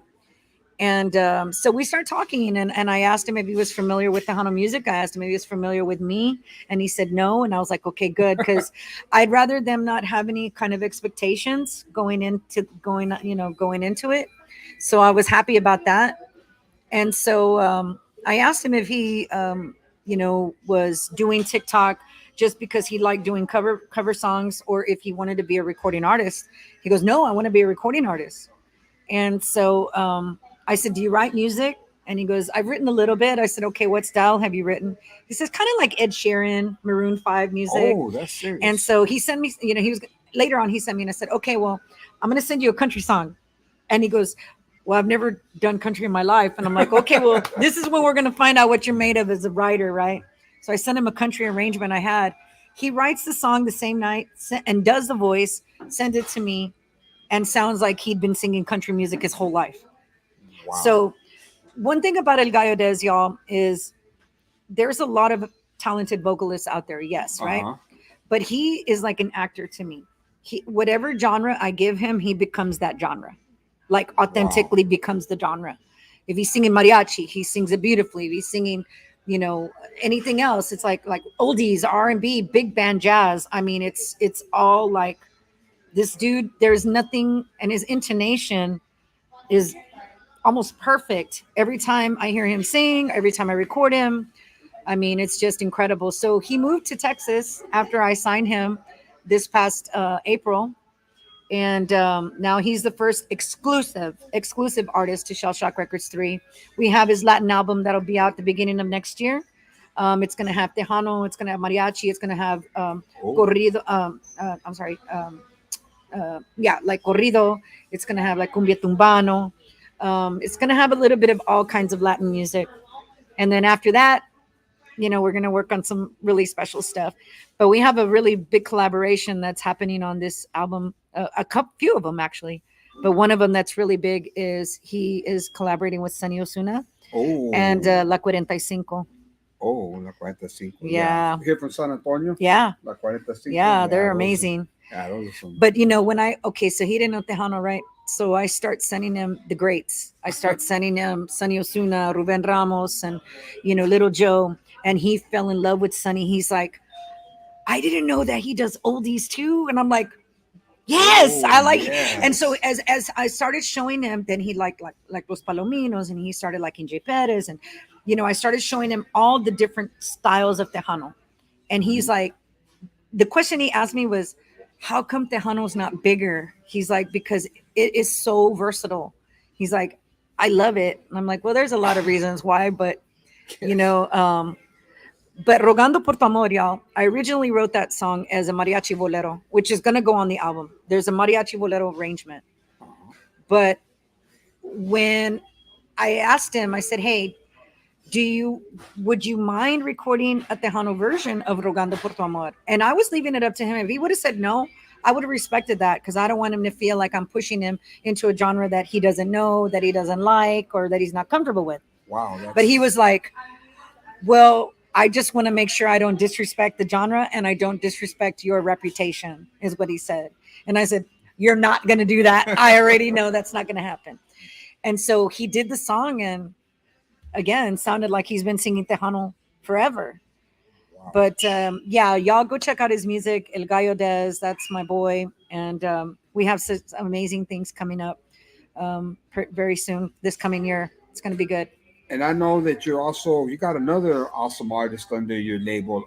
[SPEAKER 2] And so we started talking, and I asked him if he was familiar with Tejano music. I asked him if he was familiar with me, and he said no. And I was like, okay, good, because I'd rather them not have any kind of expectations going into it. So I was happy about that. And so I asked him if he, was doing TikTok just because he liked doing cover songs, or if he wanted to be a recording artist. He goes, "No, I want to be a recording artist." And so I said, "Do you write music?" And he goes, "I've written a little bit." I said, "Okay, what style have you written?" He says, "Kind of like Ed Sheeran, Maroon 5 music."
[SPEAKER 3] oh, that's
[SPEAKER 2] And
[SPEAKER 3] serious.
[SPEAKER 2] so he sent me, he was later on, he sent me, and I said, "Okay, well, I'm going to send you a country song." And he goes, "Well, I've never done country in my life." And I'm like, "Okay, well, this is when we're going to find out what you're made of as a writer, right?" So I sent him a country arrangement I had. He writes the song the same night and does the voice, sends it to me, and sounds like he'd been singing country music his whole life.
[SPEAKER 3] Wow.
[SPEAKER 2] So one thing about El Gallo Dez, y'all, is there's a lot of talented vocalists out there, yes, right?
[SPEAKER 3] Uh-huh.
[SPEAKER 2] But he is like an actor to me. Whatever genre I give him, he becomes that genre, like
[SPEAKER 3] Wow.
[SPEAKER 2] authentically becomes the genre. If he's singing mariachi, he sings it beautifully. If he's singing, you know, anything else, it's like oldies, R&B, big band, jazz. I mean, it's all like this dude. There's nothing, and his intonation is almost perfect every time I hear him sing, every time I record him. I mean, it's just incredible. So he moved to Texas after I signed him this past April, and now he's the first exclusive artist to Shell Shock Records 3. We have his Latin album that'll be out the beginning of next year. It's going to have Tejano, it's going to have mariachi, it's going to have
[SPEAKER 3] Oh,
[SPEAKER 2] corrido. I'm sorry, yeah, like corrido. It's going to have like cumbia tumbano. It's going to have a little bit of all kinds of Latin music. And then after that, we're going to work on some really special stuff. But we have a really big collaboration that's happening on this album, few of them actually. But one of them that's really big is he is collaborating with Sunny Osuna and
[SPEAKER 3] oh,
[SPEAKER 2] La 45.
[SPEAKER 3] oh, La 45. Yeah.
[SPEAKER 2] Yeah.
[SPEAKER 3] Here from San Antonio,
[SPEAKER 2] Yeah.
[SPEAKER 3] La 45.
[SPEAKER 2] Yeah.
[SPEAKER 3] Yeah,
[SPEAKER 2] They're amazing.
[SPEAKER 3] those are some.
[SPEAKER 2] But okay, so he didn't know Tejano, right? So I start sending him the greats. I start sending him Sunny Osuna, Ruben Ramos, and Little Joe. And he fell in love with Sunny. He's like, "I didn't know that he does oldies too." And I'm like, "Yes,
[SPEAKER 3] Oh,
[SPEAKER 2] I like." And so
[SPEAKER 3] yes.
[SPEAKER 2] as I started showing him, then he like Los Palominos, and he started liking J Perez, and I started showing him all the different styles of Tejano. And he's
[SPEAKER 3] Mhm.
[SPEAKER 2] like, the question he asked me was, "How come Tejano's not bigger?" He's like, "Because it is so versatile." He's like, "I love it." And I'm like, "Well, there's a lot of reasons why, but you
[SPEAKER 3] Yes.
[SPEAKER 2] know, um, but Rogando por tu amor, y'all, I originally wrote that song as a mariachi bolero, which is gonna go on the album. There's a mariachi bolero arrangement.
[SPEAKER 3] Uh-huh.
[SPEAKER 2] But when I asked him, I said, "Hey, would you mind recording a Tejano version of Rogando por tu amor?" And I was leaving it up to him. If he would have said no, I would have respected that, because I don't want him to feel like I'm pushing him into a genre that he doesn't know, that he doesn't like, or that he's not comfortable with.
[SPEAKER 3] Wow,
[SPEAKER 2] But he
[SPEAKER 3] that's
[SPEAKER 2] was like, "Well, I just want to make sure I don't disrespect the genre and I don't disrespect your reputation, is what he said. And I said, you're not going to do that. I already know that's not going to happen. And so he did the song, and again, sounded like he's been singing Tejano forever. Wow. But yeah, y'all go check out his music. El Gallo Des, that's my boy. And we have such amazing things coming up very soon, this coming year. It's going to be good.
[SPEAKER 3] And I know that you got another awesome artist under your label,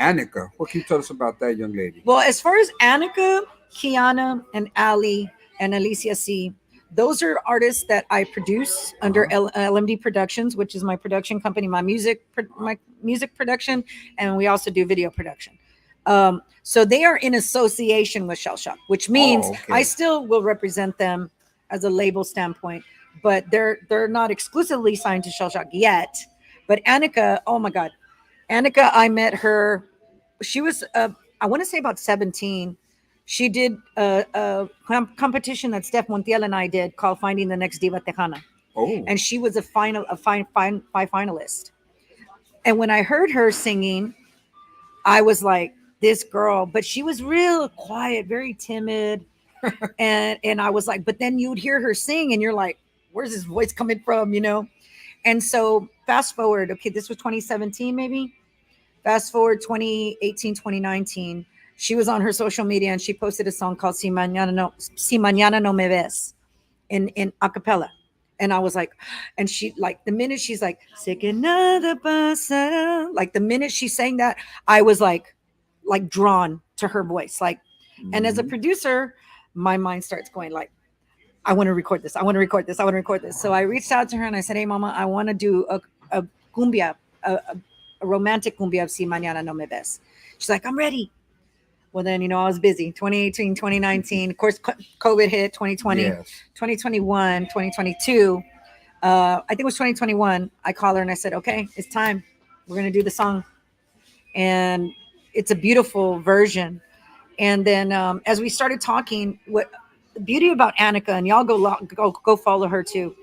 [SPEAKER 3] Annika. What can you tell us about that young lady?
[SPEAKER 2] Well, as far as Annika, Kiana, and Ali, and Alicia C., those are artists that I produce under LMD Productions, which is my production company, my music production, and we also do video production. So they are in association with Shell Shock, which means I still will represent them as a label standpoint, but they're not exclusively signed to Shell Shock yet. But Annika, oh my God, Annika, I met her. She was, I want to say about 17. She did a competition that Steph Montiel and I did called Finding the Next Diva Tejana. Oh. And she was a finalist. And when I heard her singing, I was like, this girl, but she was real quiet, very timid. and I was like, but then you would hear her sing and you're like, where's this voice coming from, you know? And so fast forward, okay, this was 2017 maybe. Fast forward 2018, 2019. She was on her social media and she posted a song called Si Mañana No Me Ves in acapella. And I was like, and she, like, the minute she's like, like the minute she sang that, I was like drawn to her voice. Like, and as a producer, my mind starts going like, I want to record this. I want to record this. I want to record this. So I reached out to her and I said, hey, mama, I want to do a cumbia, a romantic cumbia of Si Mañana No Me Ves. She's like, I'm ready. Well, then, you know, I was busy. 2018, 2019. Of course, COVID hit 2020, yes. 2021, 2022. I think it was 2021. I called her and I said, okay, it's time. We're going to do the song. And it's a beautiful version. And then as we started talking, what the beauty about Annika, and y'all go follow her too,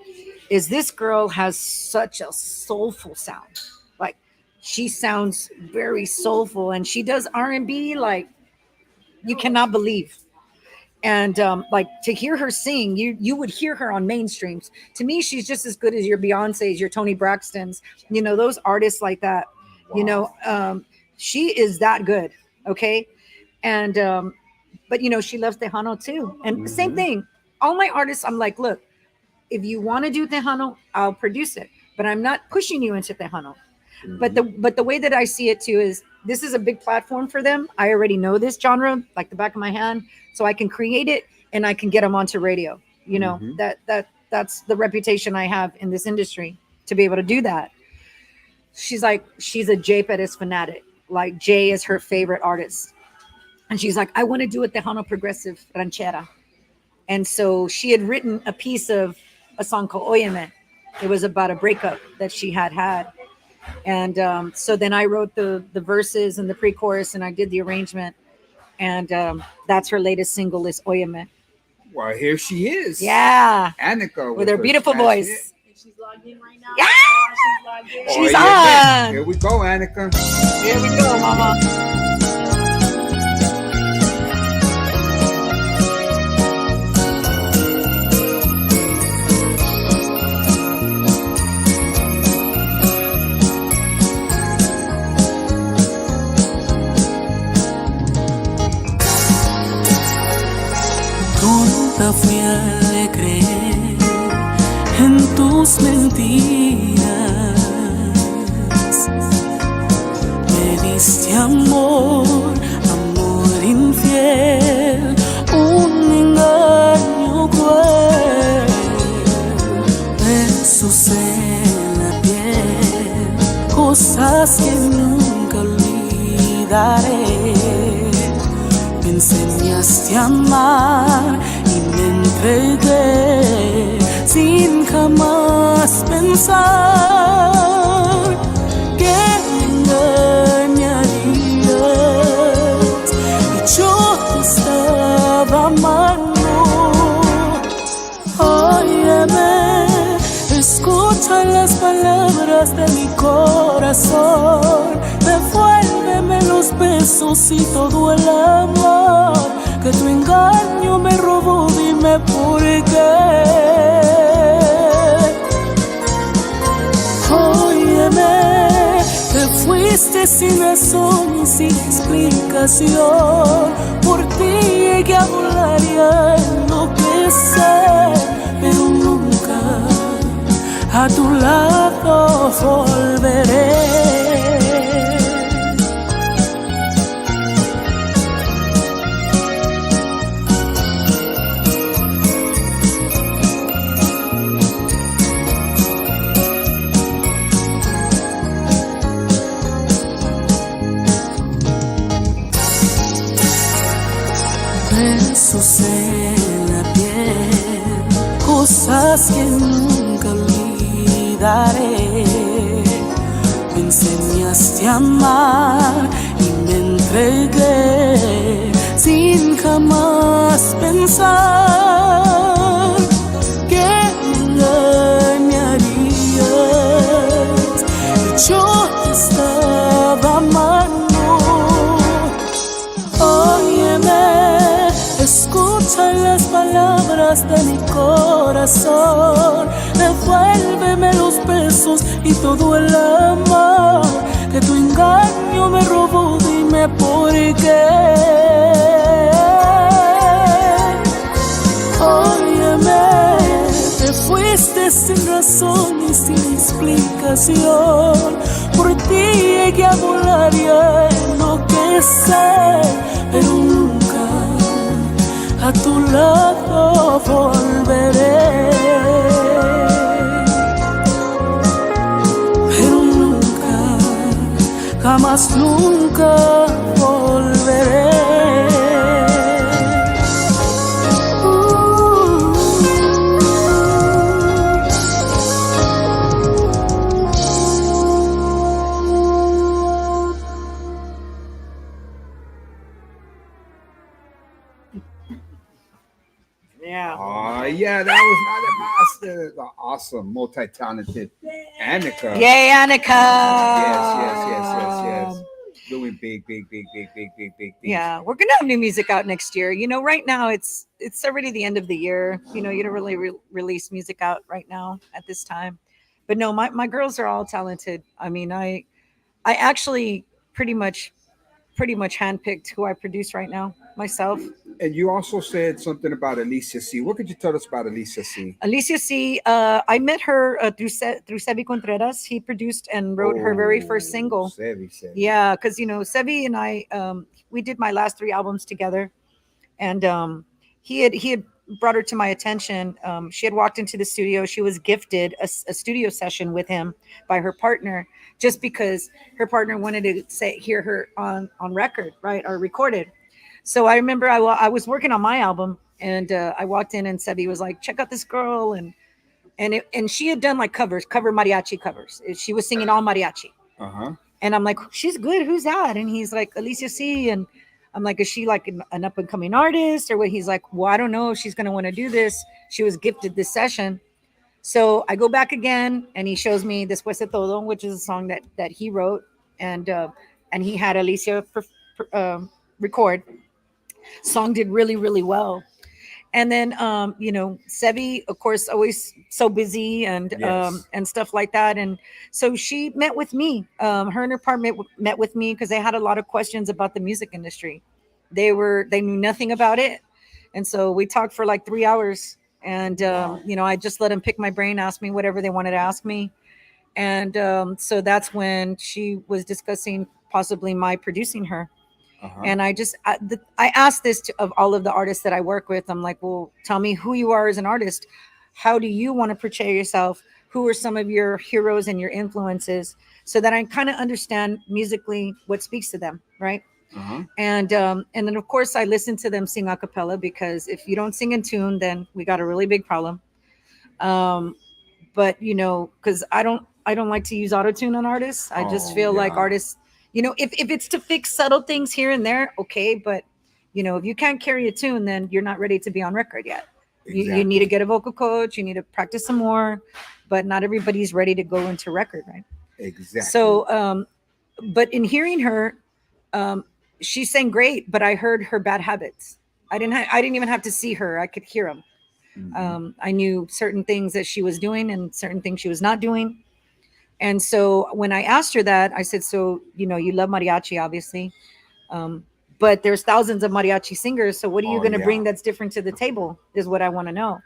[SPEAKER 2] is this girl has such a soulful sound. Like, she sounds very soulful, and she does R&B like you cannot believe. And like, to hear her sing, you would hear her on mainstreams. To me, she's just as good as your Beyoncé's, your Toni Braxton's, you know, those artists like that. Wow. You know, she is that good. Okay. And but you know, she loves Tejano too. And same thing. All my artists, I'm like, look, if you want to do Tejano, I'll produce it. But I'm not pushing you into Tejano. But the way that I see it too is this is a big platform for them. I already know this genre like the back of my hand, so I can create it and I can get them onto radio. You know, that's the reputation I have in this industry to be able to do that. She's like, she's a Jay Perez fanatic. Like, Jay is her favorite artist. And she's like, I want to do a Tejano progressive ranchera. And so she had written a piece of a song called Óyeme. It was about a breakup that she had. And so then I wrote the verses and the pre-chorus, and I did the arrangement. And that's her latest single is Óyeme.
[SPEAKER 3] Well, here she is.
[SPEAKER 2] Yeah.
[SPEAKER 3] Annika.
[SPEAKER 2] With her beautiful voice.
[SPEAKER 5] And she's logged in right now.
[SPEAKER 2] Yeah.
[SPEAKER 5] She's logged in.
[SPEAKER 2] She's on.
[SPEAKER 3] Here we go, Annika.
[SPEAKER 2] Here we go, mama.
[SPEAKER 6] Fui a creer en tus mentiras. Me diste amor, amor infiel, un engaño cruel. Besos en la piel, cosas que nunca olvidaré. Me enseñaste a amar y me entregué sin jamás pensar que me engañarías. Y yo te estaba amando. Óyeme, escucha escucha las palabras de mi corazón. Devuélveme los besos y todo el amor que tu engaño me robó, dime por qué. Óyeme, te fuiste sin razón y sin explicación. Por ti llegué a volar y a enloquecer, pero nunca a tu lado volveré. Besos en la piel, cosas que nunca olvidaré. Me enseñaste a amar y me entregué sin jamás pensar que me engañarías. Yo te estaba amando. Óyeme, escucha las palabras de mi corazón. Devuélveme los besos y todo el amor que tu engaño me robó, dime por qué. Óyeme, te fuiste sin razón y sin explicación. Por ti llegué a volar y a enloquecer, pero nunca a tu lado volveré. Pero nunca, jamás nunca volveré.
[SPEAKER 2] Yeah.
[SPEAKER 3] Oh, yeah, that was not a master. The awesome, multi-talented Annika.
[SPEAKER 2] Yay, Annika.
[SPEAKER 3] Yes. Doing big things.
[SPEAKER 2] Yeah, we're gonna have new music out next year. You know, right now it's already the end of the year. You know, you don't really release music out right now at this time. But no, my girls are all talented. I mean, I actually pretty much handpicked who I produce right now myself.
[SPEAKER 3] And you also said something about Alicia C. What could you tell us about Alicia C?
[SPEAKER 2] Alicia C. I met her through Sebi Contreras. He produced and wrote her very first single.
[SPEAKER 3] Sebi.
[SPEAKER 2] Yeah, because you know Sebi and I, we did my last 3 albums together, and he had brought her to my attention. She had walked into the studio. She was gifted a studio session with him by her partner, just because her partner wanted to hear her on record, right, or recorded. So I remember I was working on my album, and I walked in, and Sebi was like, "Check out this girl," and she had done like cover mariachi covers. She was singing all mariachi. And I'm like, "She's good. Who's that?" And he's like, "Alicia C." And I'm like, "Is she like an up and coming artist or what?" He's like, "Well, I don't know if she's gonna want to do this. She was gifted this session." So I go back again, and he shows me Después de Todo, which is a song that he wrote, and he had Alicia record. Song did really, really well. And then you know, Sebi, of course, always so busy and stuff like that. And so she met with me. Her and her partner met with me because they had a lot of questions about the music industry. They knew nothing about it, and so we talked for like 3 hours. And you know, I just let them pick my brain, ask me whatever they wanted to ask me. And so that's when she was discussing possibly my producing her. And I asked this of all of the artists that I work with. I'm like, well, tell me who you are as an artist. How do you want to portray yourself? Who are some of your heroes and your influences? So that I kind of understand musically what speaks to them, right? And then of course I listen to them sing a cappella, because if you don't sing in tune, then we got a really big problem. But you know, because I don't like to use auto-tune on artists. I just feel like artists, you know, if it's to fix subtle things here and there, okay. But, you know, if you can't carry a tune, then you're not ready to be on record yet. You need to get a vocal coach. You need to practice some more, but not everybody's ready to go into record, right?
[SPEAKER 3] Exactly.
[SPEAKER 2] So, but in hearing her, um, she sang great, but I heard her bad habits. I didn't even have to see her. I could hear them. I knew certain things that she was doing and certain things she was not doing. And so when I asked her that, I said, "So you love mariachi, obviously, um, but there's thousands of mariachi singers. So what are you
[SPEAKER 3] Oh,
[SPEAKER 2] going to
[SPEAKER 3] yeah.
[SPEAKER 2] bring that's different to the table? Is what I want to know."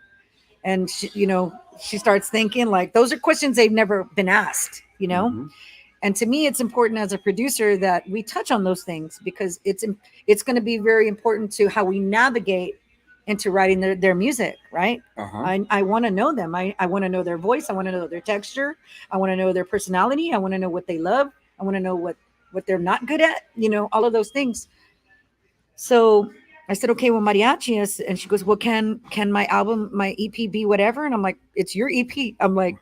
[SPEAKER 2] And she starts thinking like those are questions they've never been asked. And to me, it's important as a producer that we touch on those things because it's going to be very important to how we navigate into writing their music, right?
[SPEAKER 3] Uh-huh.
[SPEAKER 2] I want to know them. I want to know their voice. I want to know their texture. I want to know their personality. I want to know what they love. I want to know what they're not good at, all of those things. So I said, okay, well, mariachi is, and she goes, well, can my album, my EP be whatever? And I'm like, it's your EP. I'm like,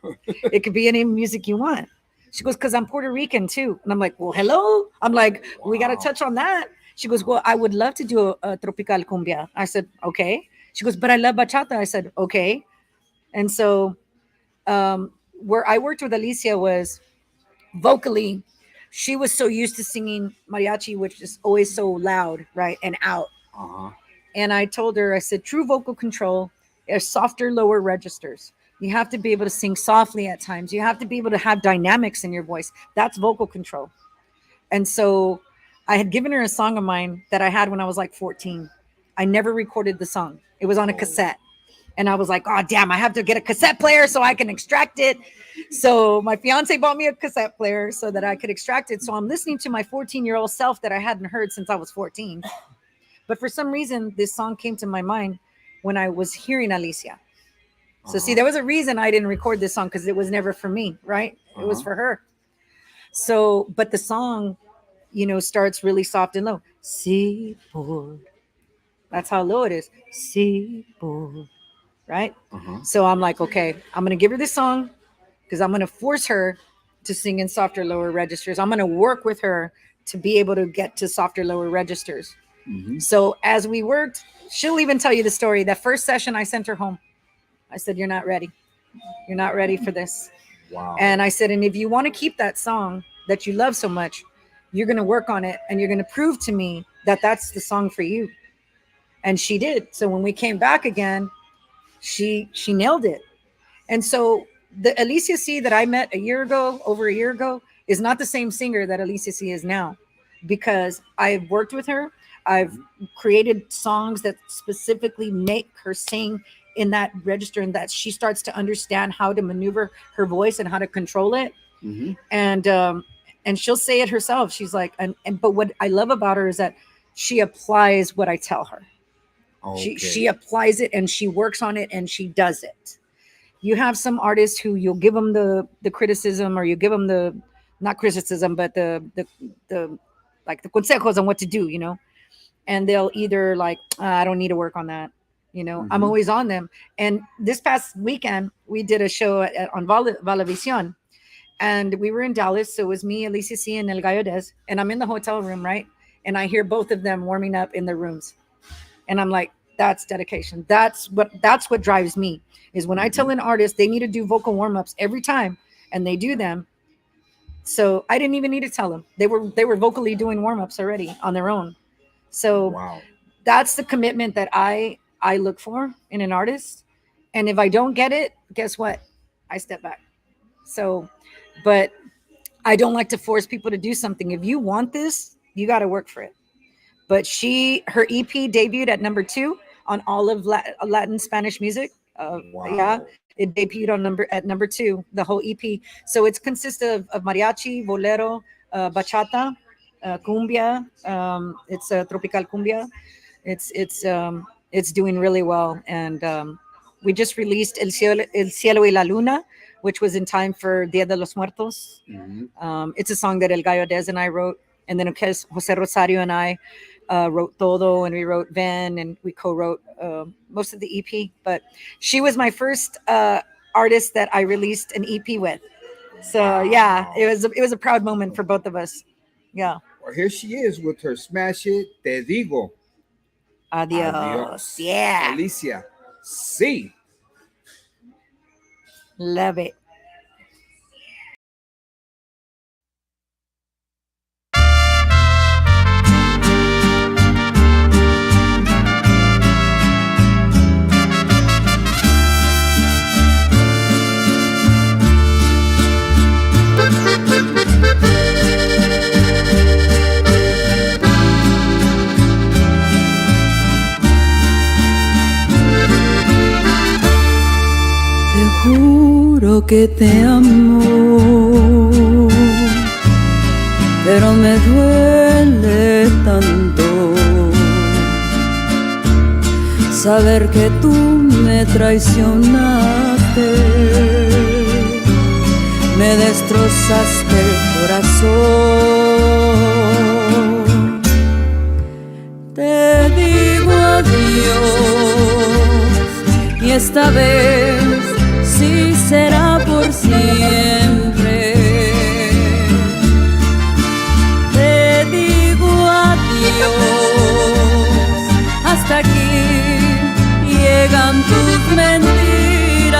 [SPEAKER 2] it could be any music you want. She goes, because I'm Puerto Rican too. And I'm like, well, hello. I'm like, we got to touch on that. She goes, well, I would love to do a tropical cumbia. I said, okay. She goes, but I love bachata. I said, okay. And so where I worked with Alicia was vocally, she was so used to singing mariachi, which is always so loud, right? And out.
[SPEAKER 3] Uh-huh.
[SPEAKER 2] And I told her, I said, true vocal control is softer, lower registers. You have to be able to sing softly at times. You have to be able to have dynamics in your voice. That's vocal control. And so I had given her a song of mine that I had when I was like 14. I never recorded the song. It was on a cassette. And I was like, oh, damn, I have to get a cassette player so I can extract it. So my fiance bought me a cassette player so that I could extract it. So I'm listening to my 14-year-old self that I hadn't heard since I was 14. But for some reason, this song came to my mind when I was hearing Alicia. So see, there was a reason I didn't record this song because it was never for me, right? It was for her. So, but the song, starts really soft and low. Si por. That's how low it is. Si por. Right? So I'm like, okay, I'm going to give her this song because I'm going to force her to sing in softer, lower registers. I'm going to work with her to be able to get to softer, lower registers. So as we worked, she'll even tell you the story. That first session, I sent her home. I said, you're not ready. You're not ready for this.
[SPEAKER 3] Wow.
[SPEAKER 2] And I said, and if you want to keep that song that you love so much, you're going to work on it and you're going to prove to me that that's the song for you. And she did. So when we came back again, she nailed it. And so the Alicia C that I met over a year ago, is not the same singer that Alicia C is now, because I've worked with her. I've created songs that specifically make her sing in that register and that she starts to understand how to maneuver her voice and how to control it. And she'll say it herself. She's like, but what I love about her is that she applies what I tell her.
[SPEAKER 3] Okay.
[SPEAKER 2] She applies it and she works on it and she does it. You have some artists who you'll give them the criticism, or you give them the, not criticism, but the like the consejos on what to do, and they'll either like, I don't need to work on that. I'm always on them. And this past weekend, we did a show on Valavision, and we were in Dallas. So it was me, Alicia C, and El Gallo Des, and I'm in the hotel room, right? And I hear both of them warming up in their rooms. And I'm like, that's dedication. That's what drives me, is when I tell an artist they need to do vocal warm-ups every time, and they do them. So I didn't even need to tell them. They were vocally doing warm-ups already on their own. So that's the commitment that I look for in an artist. And if I don't get it, guess what? I step back. So, but I don't like to force people to do something. If you want this, you got to work for it. But her EP debuted at number 2 on all of Latin Spanish music. Yeah, it debuted at number 2, the whole EP. So it consists of mariachi, bolero, bachata, cumbia. It's a tropical cumbia. It's doing really well. And we just released El Cielo y la Luna, which was in time for Dia de los Muertos. It's a song that El Gallo Des and I wrote. And then Jose Rosario and I wrote Todo, and we wrote Ven, and we co-wrote most of the EP. But she was my first artist that I released an EP with. So yeah, it was a proud moment for both of us. Yeah.
[SPEAKER 3] Well, here she is with her smash hit, Te Digo.
[SPEAKER 2] Adios. Yeah.
[SPEAKER 3] Alicia LLC.
[SPEAKER 2] Love it.
[SPEAKER 6] Juro que te amo, pero me duele tanto saber que tú me traicionaste, me destrozaste el corazón. Te digo adiós y esta vez sí será por siempre. Te digo adiós, hasta aquí llegan tus mentiras.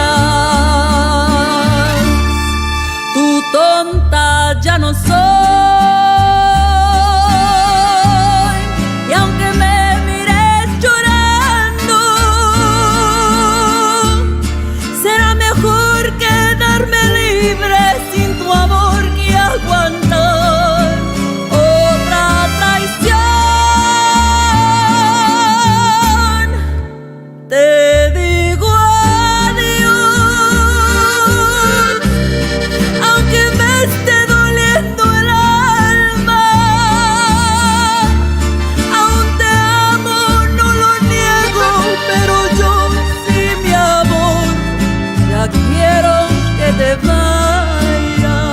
[SPEAKER 6] Tu tonta ya no soy, y aunque me mires llorando, será mejor quedarme libre sin tu amor que aguantar otra traición. Te digo adiós, aunque me esté doliendo el alma. Aún te amo, no lo niego, pero yo sí, mi amor, ya quiero que te vayas.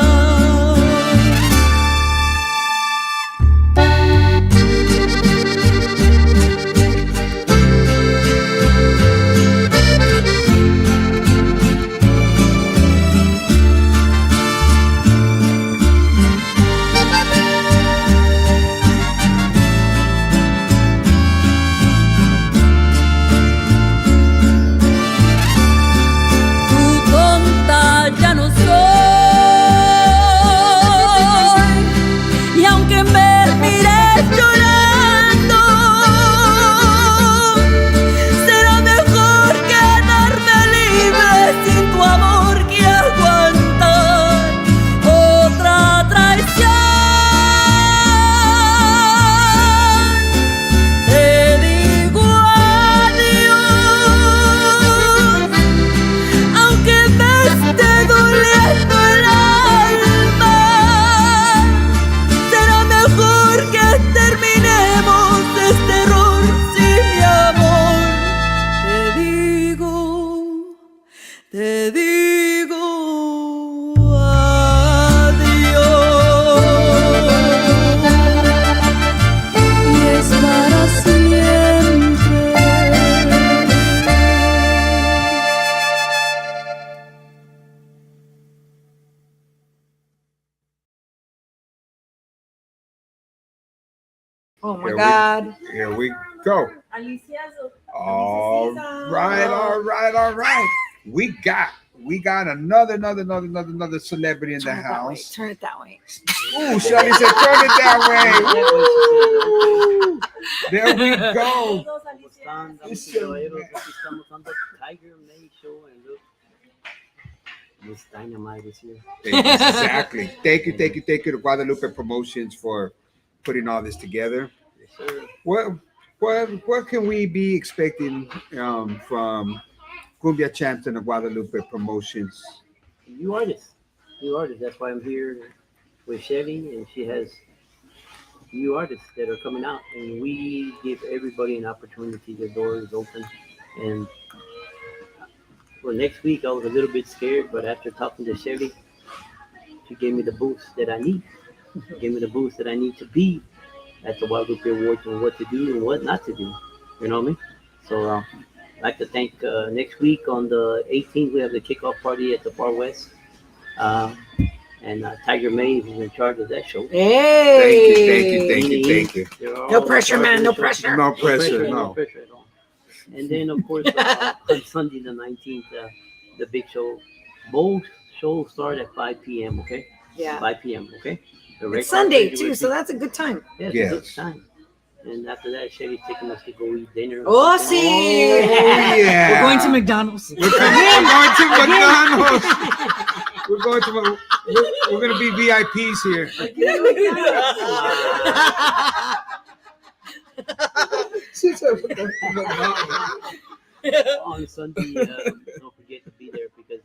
[SPEAKER 6] Tu tonta ya no soy, y aunque me mires llorando, será mejor quedarme libre sin tu amor que aguantar otra traición. Te digo adiós, aunque me esté doliendo el alma. Será mejor que terminemos este error, sí, mi amor. Te digo adiós, y es para siempre.
[SPEAKER 2] Oh my
[SPEAKER 3] Here we-
[SPEAKER 2] God.
[SPEAKER 3] Here we go. All right. We got another celebrity in the
[SPEAKER 2] Turn it that way.
[SPEAKER 3] house.
[SPEAKER 2] Turn it that way.
[SPEAKER 3] Ooh, Shelly said, turn it that way. Ooh. There we go.
[SPEAKER 7] Están, damas y
[SPEAKER 3] It's your
[SPEAKER 7] caballeros,
[SPEAKER 3] man.
[SPEAKER 7] aquí estamos on the Tiger Eye Show, and look, Miss Dynamite is here.
[SPEAKER 3] Exactly. Thank you to Guadalupe Promotions for putting all this together.
[SPEAKER 7] Yes, sir.
[SPEAKER 3] What can we be expecting from Cumbia Champion of Guadalupe Promotions?
[SPEAKER 7] New artists. That's why I'm here with Shelly, and she has new artists that are coming out, and we give everybody an opportunity. The door is open, and for next week, I was a little bit scared, but after talking to Shelly, she gave me the boost that I need. She gave me the boost that I need to be at the Guadalupe Awards and what to do and what not to do. You know what I mean? So I'd like to thank next week on the 18th, we have the kickoff party at the Far West. And Tiger Maes is in charge of that show.
[SPEAKER 2] Hey.
[SPEAKER 3] Thank you.
[SPEAKER 7] They're
[SPEAKER 2] No
[SPEAKER 7] all
[SPEAKER 2] pressure,
[SPEAKER 7] in charge
[SPEAKER 2] man,
[SPEAKER 7] of
[SPEAKER 2] no
[SPEAKER 7] the show.
[SPEAKER 2] pressure.
[SPEAKER 3] No pressure, no.
[SPEAKER 7] pressure at all. And then, of course, on Sunday the 19th, the big show. Both shows start at 5 p.m., okay?
[SPEAKER 2] Yeah.
[SPEAKER 7] 5 p.m., okay? The red
[SPEAKER 2] It's Sunday
[SPEAKER 7] carpet,
[SPEAKER 2] too, so that's a good time.
[SPEAKER 7] yeah, it's
[SPEAKER 3] Yes.
[SPEAKER 7] a good time. And after that, Shelly's taking us to go eat dinner.
[SPEAKER 2] Oh, see.
[SPEAKER 3] Oh, yeah.
[SPEAKER 2] We're going to McDonald's.
[SPEAKER 3] We're going to McDonald's. We're going to be VIPs here. She said we're going to McDonald's.
[SPEAKER 7] On Sunday, don't forget to be there because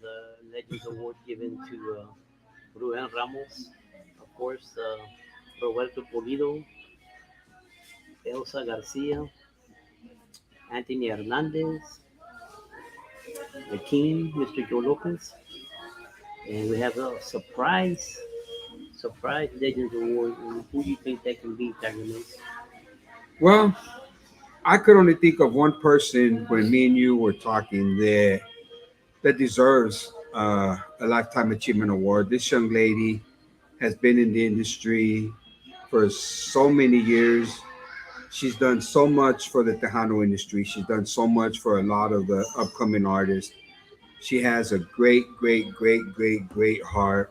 [SPEAKER 7] Legends Award given to Rubén Ramos, of course, Roberto Polido, Elsa Garcia, Anthony Hernandez, the King, Mr. Joe Lopez, and we have a surprise Legends Award. And who do you think that can be, Tiger Maes?
[SPEAKER 3] Well, I could only think of one person when me and you were talking that deserves a Lifetime Achievement Award. This young lady has been in the industry for so many years. She's done so much for the Tejano industry. She's done so much for a lot of the upcoming artists. She has a great heart.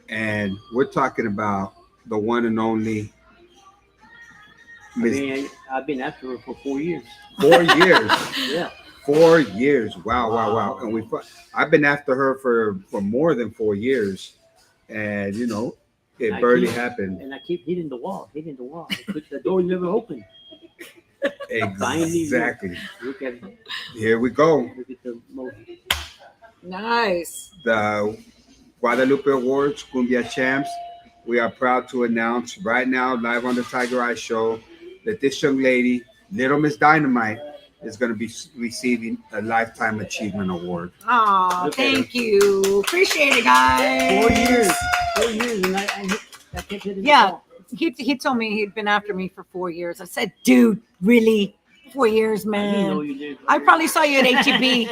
[SPEAKER 3] And we're talking about the one and only
[SPEAKER 7] I mean, I've been after her for 4 years.
[SPEAKER 3] 4 years.
[SPEAKER 7] Yeah.
[SPEAKER 3] 4 years. Wow. And I've been after her for more than 4 years. And it barely happened.
[SPEAKER 7] And I keep hitting the wall. The door never opened.
[SPEAKER 3] Exactly.
[SPEAKER 7] Look at it.
[SPEAKER 3] Here we go.
[SPEAKER 7] Look at the most.
[SPEAKER 2] Nice.
[SPEAKER 3] The Guadalupe Awards, Cumbia Champs. We are proud to announce right now, live on the Tiger Eye Show, that this young lady, Little Miss Dynamite, is going to be receiving a Lifetime Achievement Award.
[SPEAKER 2] Oh, thank you. Appreciate it, guys.
[SPEAKER 7] 4 years. 4 years, and I kept hitting the
[SPEAKER 2] Yeah,
[SPEAKER 7] wall.
[SPEAKER 2] he told me he'd been after me for 4 years. I said, dude, really? 4 years,
[SPEAKER 7] I didn't know
[SPEAKER 2] man.
[SPEAKER 7] you did.
[SPEAKER 2] I probably saw you at HEB.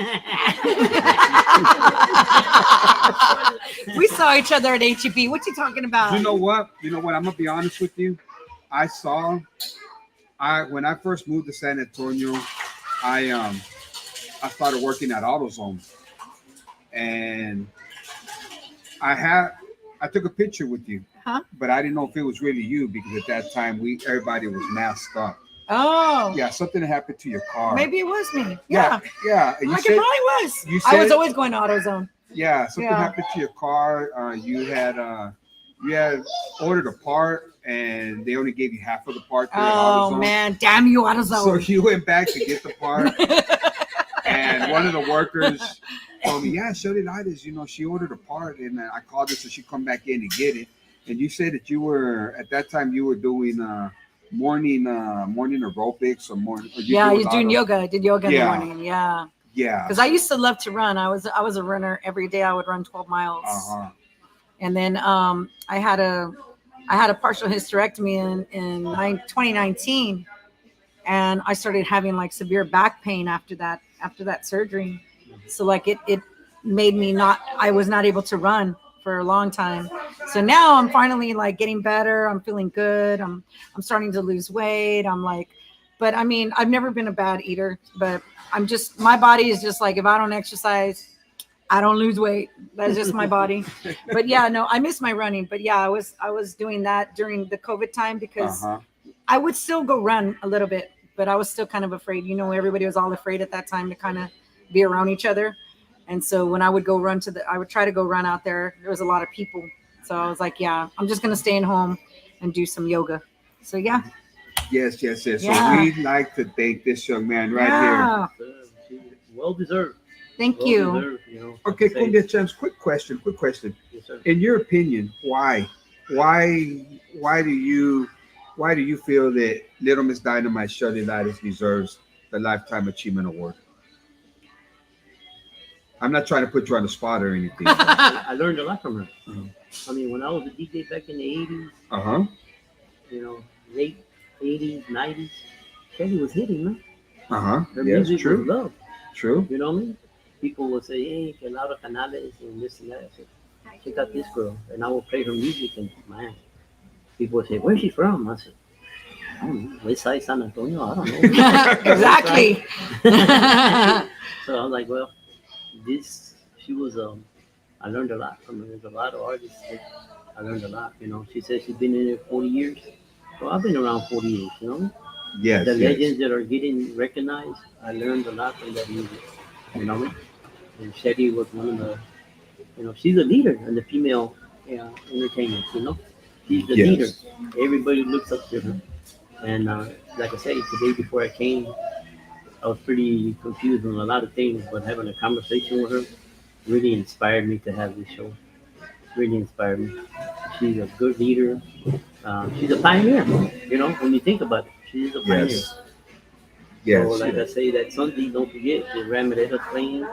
[SPEAKER 2] We saw each other at HEB. What you talking about?
[SPEAKER 3] You know what? I'm going to be honest with you. When I first moved to San Antonio, I started working at AutoZone. And I took a picture with you.
[SPEAKER 2] Huh?
[SPEAKER 3] But I didn't know if it was really you because at that time everybody was masked up.
[SPEAKER 2] Oh,
[SPEAKER 3] Yeah, something happened to your car.
[SPEAKER 2] maybe it was me. Yeah,
[SPEAKER 3] Yeah. And you
[SPEAKER 2] like it
[SPEAKER 3] said,
[SPEAKER 2] probably was.
[SPEAKER 3] you
[SPEAKER 2] I was
[SPEAKER 3] said-
[SPEAKER 2] always going to AutoZone.
[SPEAKER 3] yeah, something
[SPEAKER 2] Yeah.
[SPEAKER 3] happened to your car. You had ordered a part and they only gave you half of the part. there at
[SPEAKER 2] Oh
[SPEAKER 3] AutoZone.
[SPEAKER 2] man, damn you,
[SPEAKER 3] So
[SPEAKER 2] AutoZone.
[SPEAKER 3] you went back to get the part, and one of the workers told me, "Yeah, Shelly Lares, she ordered a part, and I called her so she'd come back in and get it." And you said that you were at that time you were doing morning aerobics or morning. Or
[SPEAKER 2] Yeah,
[SPEAKER 3] do
[SPEAKER 2] he's doing yoga. I did yoga in the
[SPEAKER 3] Yeah.
[SPEAKER 2] morning. Yeah,
[SPEAKER 3] Yeah.
[SPEAKER 2] because I used to love to run. I was a runner every day. I would run 12 miles. And then I had a partial hysterectomy in 2019, and I started having like severe back pain after that surgery. So like it made me I was not able to run for a long time. So now I'm finally like getting better. I'm feeling good. I'm starting to lose weight. But I mean, I've never been a bad eater, but my body is just like, if I don't exercise, I don't lose weight. That's just my body. But yeah, no, I miss my running. But yeah, I was doing that during the COVID time because I would still go run a little bit, but I was still kind of afraid. Everybody was all afraid at that time to kind of be around each other. And so when I would go I would try to go run out there. There was a lot of people. So I was like, yeah, I'm just going to stay at home and do some yoga. So yeah.
[SPEAKER 3] Yes.
[SPEAKER 2] Yeah.
[SPEAKER 3] So we'd like to thank this young man right
[SPEAKER 2] Yeah.
[SPEAKER 7] Well deserved.
[SPEAKER 2] Thank
[SPEAKER 7] Well
[SPEAKER 2] you.
[SPEAKER 7] deserved,
[SPEAKER 3] here. Okay, Cumbia Champs, quick question.
[SPEAKER 7] Yes, sir.
[SPEAKER 3] In your opinion, why do you feel that Little Miss Dynamite Shelly Lares deserves the Lifetime Achievement Award? I'm not trying to put you on the spot or anything.
[SPEAKER 7] I learned a lot from her.
[SPEAKER 3] Mhm.
[SPEAKER 7] I mean, when I was a DJ back in the 80s,
[SPEAKER 3] Uh-huh.
[SPEAKER 7] late 80s, 90s, Shelly was hitting, man.
[SPEAKER 3] Uh-huh.
[SPEAKER 7] Her
[SPEAKER 3] Yes,
[SPEAKER 7] music
[SPEAKER 3] true.
[SPEAKER 7] was love.
[SPEAKER 3] True.
[SPEAKER 7] You know what I mean? People would say, hey, que Laura Canales and this and that. I said, check out this girl. And I would play her music and man, people would say, where's she from? I said, I don't know, West Side San Antonio. I don't know.
[SPEAKER 2] Exactly.
[SPEAKER 7] So I was like, well, she was I learned a lot from her. There's a lot of artists that I learned a lot. She said she's been in there 40 years. Well, I've been around 40 years.
[SPEAKER 3] Yes,
[SPEAKER 7] The
[SPEAKER 3] yes.
[SPEAKER 7] legends that are getting recognized, I learned a lot from that music. And Shelly was one of the, she's a leader in the female entertainment. She's the
[SPEAKER 3] Yes.
[SPEAKER 7] leader. Everybody looks up to her. And like I said, today before I came, I was pretty confused on a lot of things, but having a conversation with her really inspired me to have this show. Really inspired me. She's a good leader. She's a pioneer. When you think about it, she's a pioneer.
[SPEAKER 3] Yes. Yes.
[SPEAKER 7] So, like I say, that Sunday, don't forget the Ramirez playing,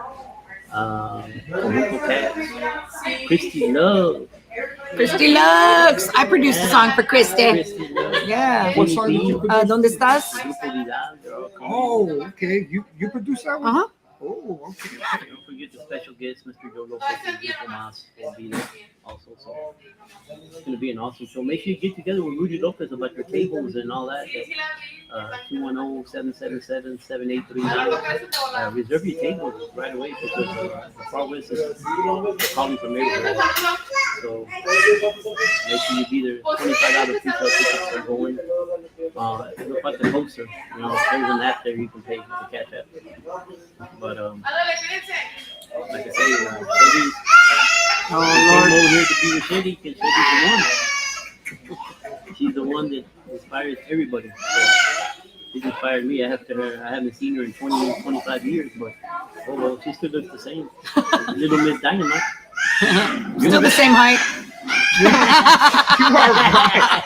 [SPEAKER 7] Local Cats, Christy Love.
[SPEAKER 2] Christy Lux. I produced a song for Christy.
[SPEAKER 7] Christy Love.
[SPEAKER 2] Yeah.
[SPEAKER 3] What song did you produce?
[SPEAKER 2] ¿Dónde estás?
[SPEAKER 7] Grupo Vidal, they're all coming.
[SPEAKER 3] Oh, okay. You produced that one?
[SPEAKER 2] Uh-huh.
[SPEAKER 3] Oh, okay.
[SPEAKER 7] Don't forget the special guest, Mr. Joe Lopez and Grupo Maes will be there also. So it's going to be an awesome show. Make sure you get together with Rudy Lopez about your tables and all that. 210-777-7839. Reserve your tables right away because the Far West is calling from everywhere. So make sure you be there. $25 pre-sale tickets are going. Look at the poster. There's an app there you can pay to catch up. But like I say, Shelly, came over here to be with Shelly because Shelly's the one. She's the one that inspires everybody. So she's inspired me. I haven't seen her in 20, 25 years, but she still looks the same. Little Miss Dynamite.
[SPEAKER 2] Still the same height.
[SPEAKER 3] You are right.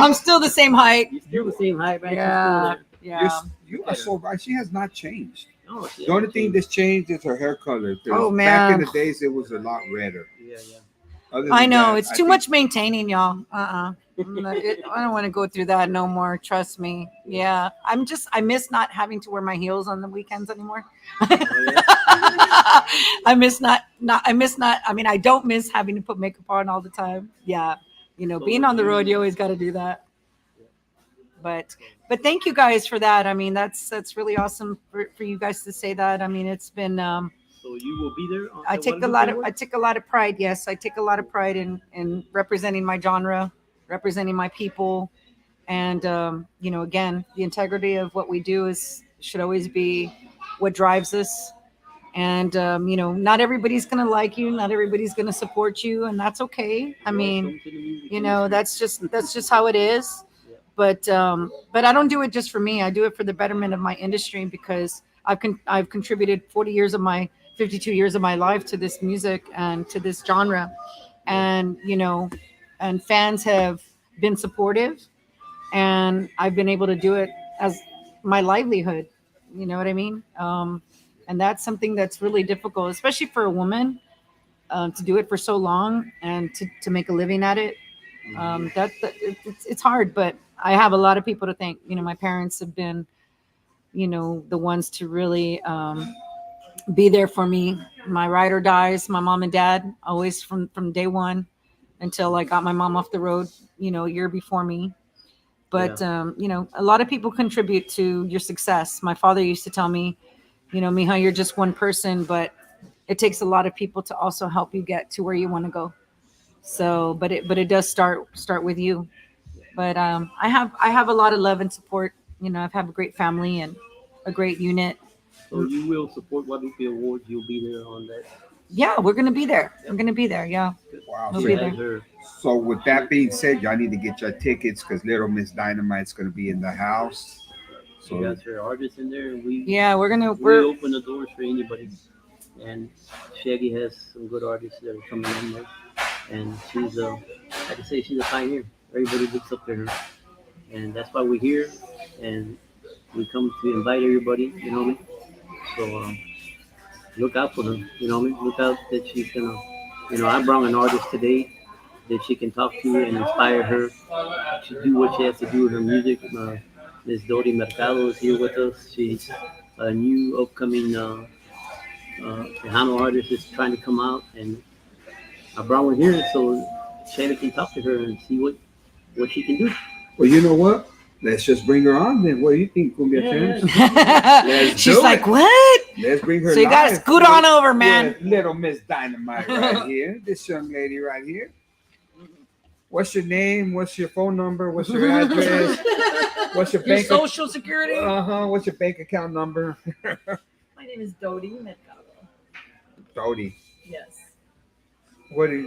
[SPEAKER 2] I'm still the same height.
[SPEAKER 7] You're still the same height, right?
[SPEAKER 2] Yeah. Yeah.
[SPEAKER 3] You are so right. She has not changed.
[SPEAKER 7] No,
[SPEAKER 3] The only thing that's changed is her hair color. 'Cause
[SPEAKER 2] Oh,
[SPEAKER 3] Back in
[SPEAKER 2] man.
[SPEAKER 3] the days, it was a lot redder.
[SPEAKER 7] Yeah.
[SPEAKER 3] Other
[SPEAKER 2] I
[SPEAKER 3] than
[SPEAKER 2] know.
[SPEAKER 3] that,
[SPEAKER 2] It's
[SPEAKER 3] I
[SPEAKER 2] too
[SPEAKER 3] think-
[SPEAKER 2] much maintaining, y'all. I don't want to go through that no more. Trust me. Yeah. I miss not having to wear my heels on the weekends anymore. I mean, I don't miss having to put makeup on all the time. Yeah. Being on the road, you always got to do that. But thank you guys for that. I mean, that's really awesome for you guys to say that. I mean, it's been,
[SPEAKER 7] So you will be there?
[SPEAKER 2] I take a lot of pride. Yes. I take a lot of pride in representing my genre, representing my people. And, again, the integrity of what we do should always be what drives us. And, not everybody's going to like you. Not everybody's going to support you. And that's okay. I mean, that's just how it is. But I don't do it just for me. I do it for the betterment of my industry because I've contributed 52 years of my life to this music and to this genre. And, and fans have been supportive and I've been able to do it as my livelihood. You know what I mean? And that's something that's really difficult, especially for a woman, to do it for so long and to make a living at it. It's hard, but I have a lot of people to thank. My parents have been, the ones to really be there for me. My ride or dies, my mom and dad, always from day one until I got my mom off the road, a year before me. But, a lot of people contribute to your success. My father used to tell me, Mija, you're just one person, but it takes a lot of people to also help you get to where you want to go. So, but it does start with you. But I have a lot of love and support. I've had a great family and a great unit.
[SPEAKER 7] So you will support Guadalupe Awards. You'll be there on that.
[SPEAKER 2] Yeah, we're gonna be there. We're gonna be there. Yeah.
[SPEAKER 3] Wow.
[SPEAKER 2] We'll
[SPEAKER 3] So,
[SPEAKER 2] be there.
[SPEAKER 3] so with that being said, y'all need to get your tickets because Little Miss Dynamite's going to be in the house.
[SPEAKER 7] So you got your artists in there, and we
[SPEAKER 2] we're
[SPEAKER 7] open the doors for anybody. And Shelly has some good artists that are coming in there, and she's like I say, she's a pioneer. Everybody looks up to her, and that's why we're here, and we come to invite everybody. You know what I mean? So look out for them. You know what I mean? Look out that she's gonna. I brought an artist today that she can talk to and inspire her to do what she has to do with her music. Ms. Dori Mercado is here with us. She's a new upcoming TEJANO artist that's trying to come out, and I brought her here so Shelly can talk to her and see what she can do.
[SPEAKER 3] Well, you know what? let's just bring her on then. What do you think, Cumbia
[SPEAKER 7] Yeah,
[SPEAKER 3] Champs? Let's
[SPEAKER 2] She's
[SPEAKER 3] do
[SPEAKER 2] like,
[SPEAKER 3] it.
[SPEAKER 2] what?
[SPEAKER 3] Let's bring her
[SPEAKER 2] So you gotta
[SPEAKER 3] live
[SPEAKER 2] scoot on over, man.
[SPEAKER 3] with little Miss Dynamite right here. This young lady right here. What's your name? What's your phone number? What's your address? What's your
[SPEAKER 2] Your
[SPEAKER 3] bank?
[SPEAKER 2] social security?
[SPEAKER 3] What's your bank account number?
[SPEAKER 5] My name is Dodie Mercado.
[SPEAKER 3] Dodie.
[SPEAKER 5] Yes.
[SPEAKER 3] What are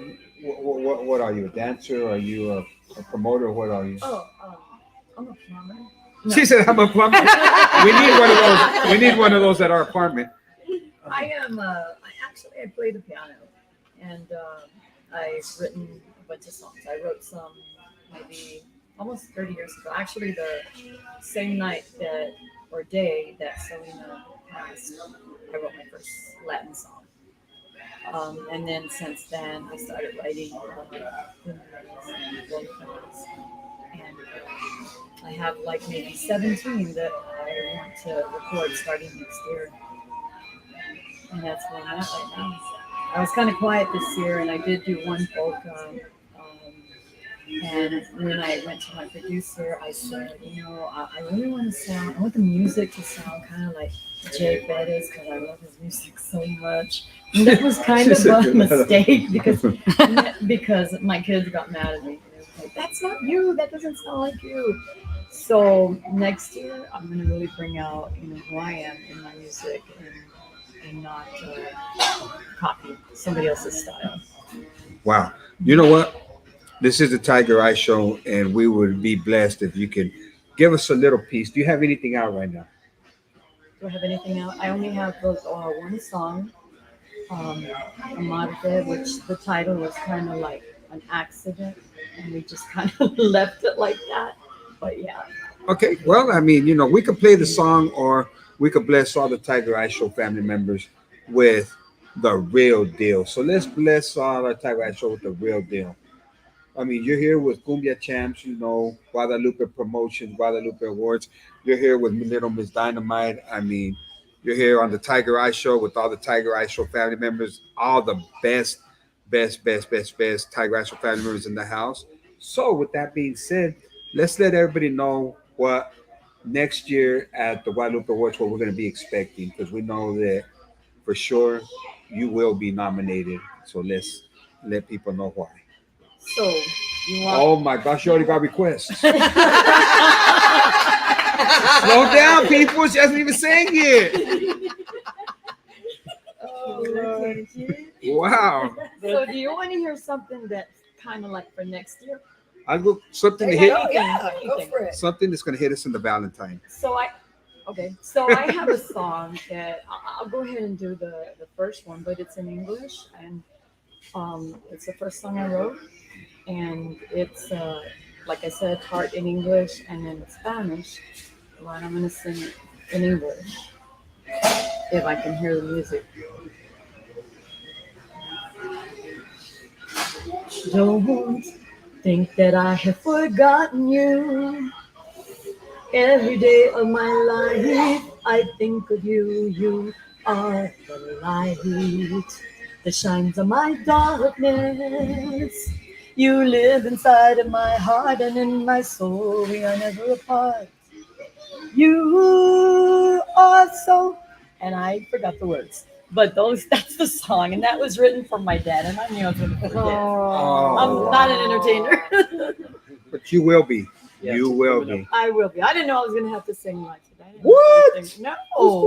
[SPEAKER 3] you? A dancer? Are you a promoter? What are you?
[SPEAKER 5] Oh, I'm a plumber.
[SPEAKER 3] She said, "I'm a plumber." We need one of those. We need one of those at our apartment.
[SPEAKER 5] I am. I play the piano, and I've written a bunch of songs. I wrote some maybe almost 30 years ago. Actually, the same night or day that Selena passed, I wrote my first Latin song. And then since then, I started writing and I have like maybe 17 that I want to record starting next year. And that's where I'm at right now. I was kind of quiet this year, and I did do one polka. And when I went to my producer, I said, I really want I want the music to sound kind of like Jay Bettis because I love his music so much. And that was kind of a mistake because my kids got mad at me. They were like, that's not you. That doesn't sound like you. So next year, I'm going to really bring out, who I am in my music and not copy somebody else's style.
[SPEAKER 3] Wow. You know what? This is the Tiger Eye Show, and we would be blessed if you can give us a little piece. Do you have anything out right now?
[SPEAKER 5] Do I have anything else? I only have one song, Amarte, which the title was kind of like an accident, and we just kind of left it like that. But yeah.
[SPEAKER 3] Okay. Well, I mean, we could play the song, or we could bless all the Tiger Eye Show family members with the real deal. So let's bless all our Tiger Eye Show with the real deal. I mean, you're here with Cumbia Champs, Guadalupe Promotions, Guadalupe Awards. You're here with Little Miss Dynamite. I mean, you're here on the Tiger Eye Show with all the Tiger Eye Show family members, all the best Tiger Eye Show family members in the house. So, with that being said, let's let everybody know what next year at the Guadalupe Awards, what we're going to be expecting, because we know that for sure you will be nominated. So, let's let people know why.
[SPEAKER 5] So, you want?
[SPEAKER 3] Oh my gosh, you already got requests. Slow down, people. She hasn't even sang it.
[SPEAKER 5] Oh, Lord.
[SPEAKER 3] Wow.
[SPEAKER 5] So, do you want to hear something that's kind of like for next year?
[SPEAKER 3] I'll go something to hit.
[SPEAKER 5] Go for it.
[SPEAKER 3] Something that's going to hit us in the Valentine.
[SPEAKER 5] So I have a song that I'll go ahead and do the first one, but it's in English, and it's the first song I wrote, and it's like I said, part in English and in Spanish. But I'm gonna sing it in English if I can hear the music. Don't think that I have forgotten you. Every day of my life, I think of you. You are the light that shines on my darkness. You live inside of my heart and in my soul. We are never apart. You are so, and I forgot the words. But that's the song, and that was written for my dad, and I knew I was going to forget. I'm not an entertainer.
[SPEAKER 3] But you will be.
[SPEAKER 7] Yeah,
[SPEAKER 3] You will be.
[SPEAKER 5] I will be. I didn't know I was going to have to sing live today.
[SPEAKER 3] What?
[SPEAKER 5] No.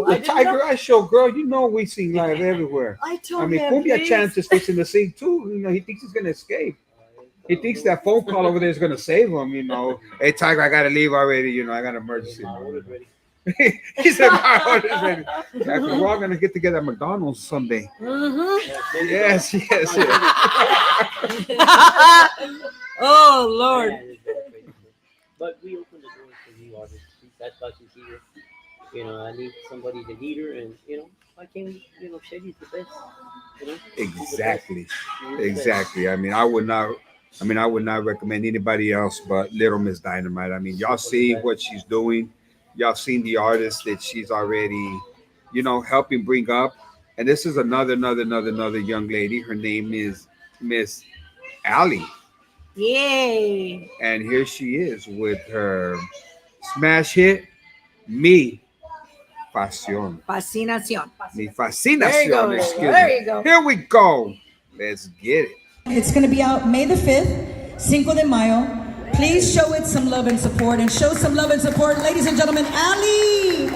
[SPEAKER 3] The Tiger Eye Show, girl. You know we sing live everywhere.
[SPEAKER 5] I told
[SPEAKER 3] I mean,
[SPEAKER 5] him,
[SPEAKER 3] Cumbia
[SPEAKER 5] please.
[SPEAKER 3] Champs is fixing to sing too. He thinks he's going to escape. He thinks that phone call over there is going to save him. Hey, Tiger, I got to leave already. I got an emergency. He said, my order is ready. We're all going to get together at McDonald's someday.
[SPEAKER 5] Mm-hmm.
[SPEAKER 3] Yes.
[SPEAKER 2] Oh, Lord.
[SPEAKER 7] But we open the doors for new artists. That's why she's here. I need somebody to lead her, and why can't we? Shelly's the best.
[SPEAKER 3] Exactly. I mean, I would not recommend anybody else but Little Miss Dynamite. I mean, y'all see what she's doing. Y'all seen the artists that she's already, helping bring up. And this is another young lady. Her name is Miss Allie.
[SPEAKER 2] Yay.
[SPEAKER 3] And here she is with her Smash hit, Mi Pasión.
[SPEAKER 2] Fascinación.
[SPEAKER 3] Mi
[SPEAKER 2] There you
[SPEAKER 3] fascinación.
[SPEAKER 2] go.
[SPEAKER 3] Excuse
[SPEAKER 2] There
[SPEAKER 3] me.
[SPEAKER 2] you go.
[SPEAKER 3] Here we go. Let's get it.
[SPEAKER 1] It's going to be out May the 5th, Cinco de Mayo. Please show it some love and support, and show some love and support, ladies and gentlemen, Ali.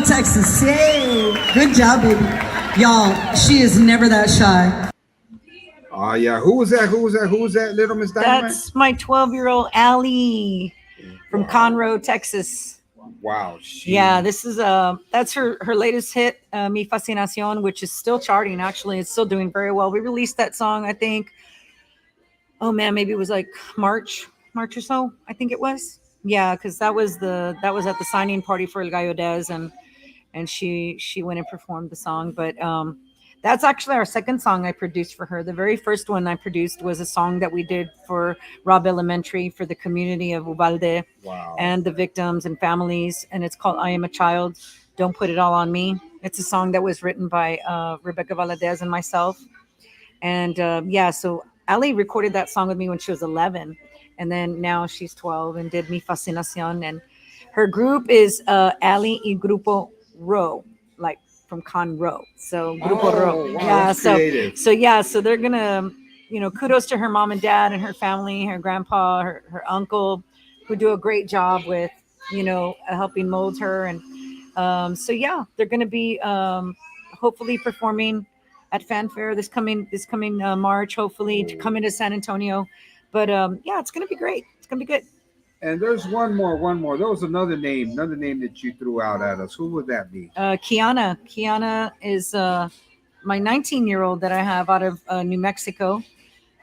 [SPEAKER 1] Texas. Yay. Good job, baby. Y'all, she is never that shy.
[SPEAKER 3] Oh, yeah. Who was that? Who was that, little Miss Dynamite?
[SPEAKER 2] That's my 12-year-old Allie from Conroe, Texas.
[SPEAKER 3] Wow.
[SPEAKER 2] Yeah, this is that's her latest hit, Mi Fascinación, which is still charting. Actually, it's still doing very well. We released that song, I think. Oh man, maybe it was like March or so. I think it was. Yeah, because that was at the signing party for El Gallo Dez, and she went and performed the song. But that's actually our second song I produced for her. The very first one I produced was a song that we did for Robb Elementary for the community of Uvalde.
[SPEAKER 3] Wow.
[SPEAKER 2] And the victims and families. And it's called I Am a Child, Don't Put It All on Me. It's a song that was written by Rebecca Valadez and myself. And so Ali recorded that song with me when she was 11. and then now she's 12 and did Mi Fascinación. And her group is Ali y Grupo Ro, like from Conroe. So Grupo Ro.
[SPEAKER 3] wow,
[SPEAKER 2] Yeah.
[SPEAKER 3] that's creative.
[SPEAKER 2] So they're gonna, kudos to her mom and dad and her family, her grandpa, her uncle, who do a great job with, helping mold her. And so yeah, they're gonna be hopefully performing at Fanfare this coming March, hopefully to come into San Antonio. But yeah, it's gonna be great. It's gonna be good.
[SPEAKER 3] And there's one more. There was another name that you threw out at us. Who would that be?
[SPEAKER 2] Kiana. Kiana is my 19-year-old that I have out of New Mexico.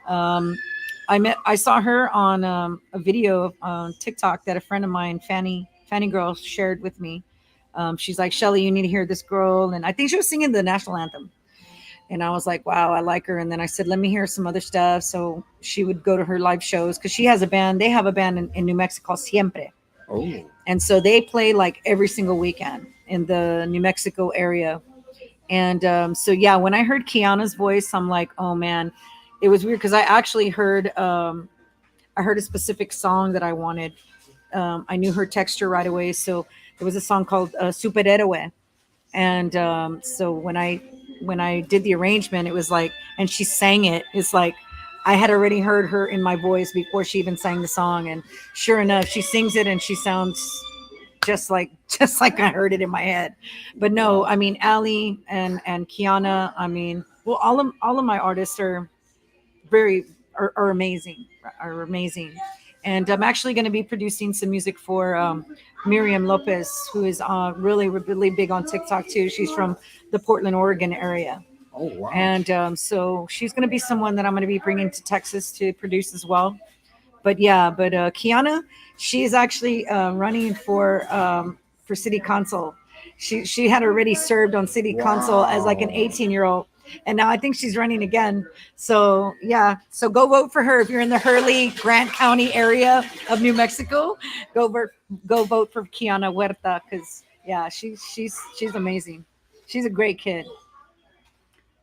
[SPEAKER 2] I saw her on a video on TikTok that a friend of mine, Fanny Girl, shared with me. She's like, Shelly, you need to hear this girl. And I think she was singing the national anthem. And I was like, wow, I like her. And then I said, let me hear some other stuff. So she would go to her live shows because she has a band. They have a band in New Mexico called Siempre.
[SPEAKER 3] Oh.
[SPEAKER 2] And so they play like every single weekend in the New Mexico area. And so, yeah, when I heard Kiana's voice, I'm like, oh, man, it was weird because I actually heard a specific song that I wanted. I knew her texture right away. So there was a song called Superhéroe. And so when I did the arrangement, it was like, and she sang it. It's like I had already heard her in my voice before she even sang the song. And sure enough, she sings it and she sounds just like I heard it in my head. But no, I mean, Ali and Kiana, I mean, well, all of my artists are amazing. And I'm actually going to be producing some music for Miriam Lopez, who is really, really big on TikTok too. She's from the Portland, Oregon area.
[SPEAKER 3] Oh, wow.
[SPEAKER 2] And so she's going to be someone that I'm going to be bringing to Texas to produce as well. But yeah, Kiana, she is actually running for city council. She had already served on city council as like an 18-year-old. And now I think she's running again. So yeah, so go vote for her if you're in the Hurley, Grant County area of New Mexico. Go vote for Kiana Huerta because yeah, she's amazing. She's a great kid.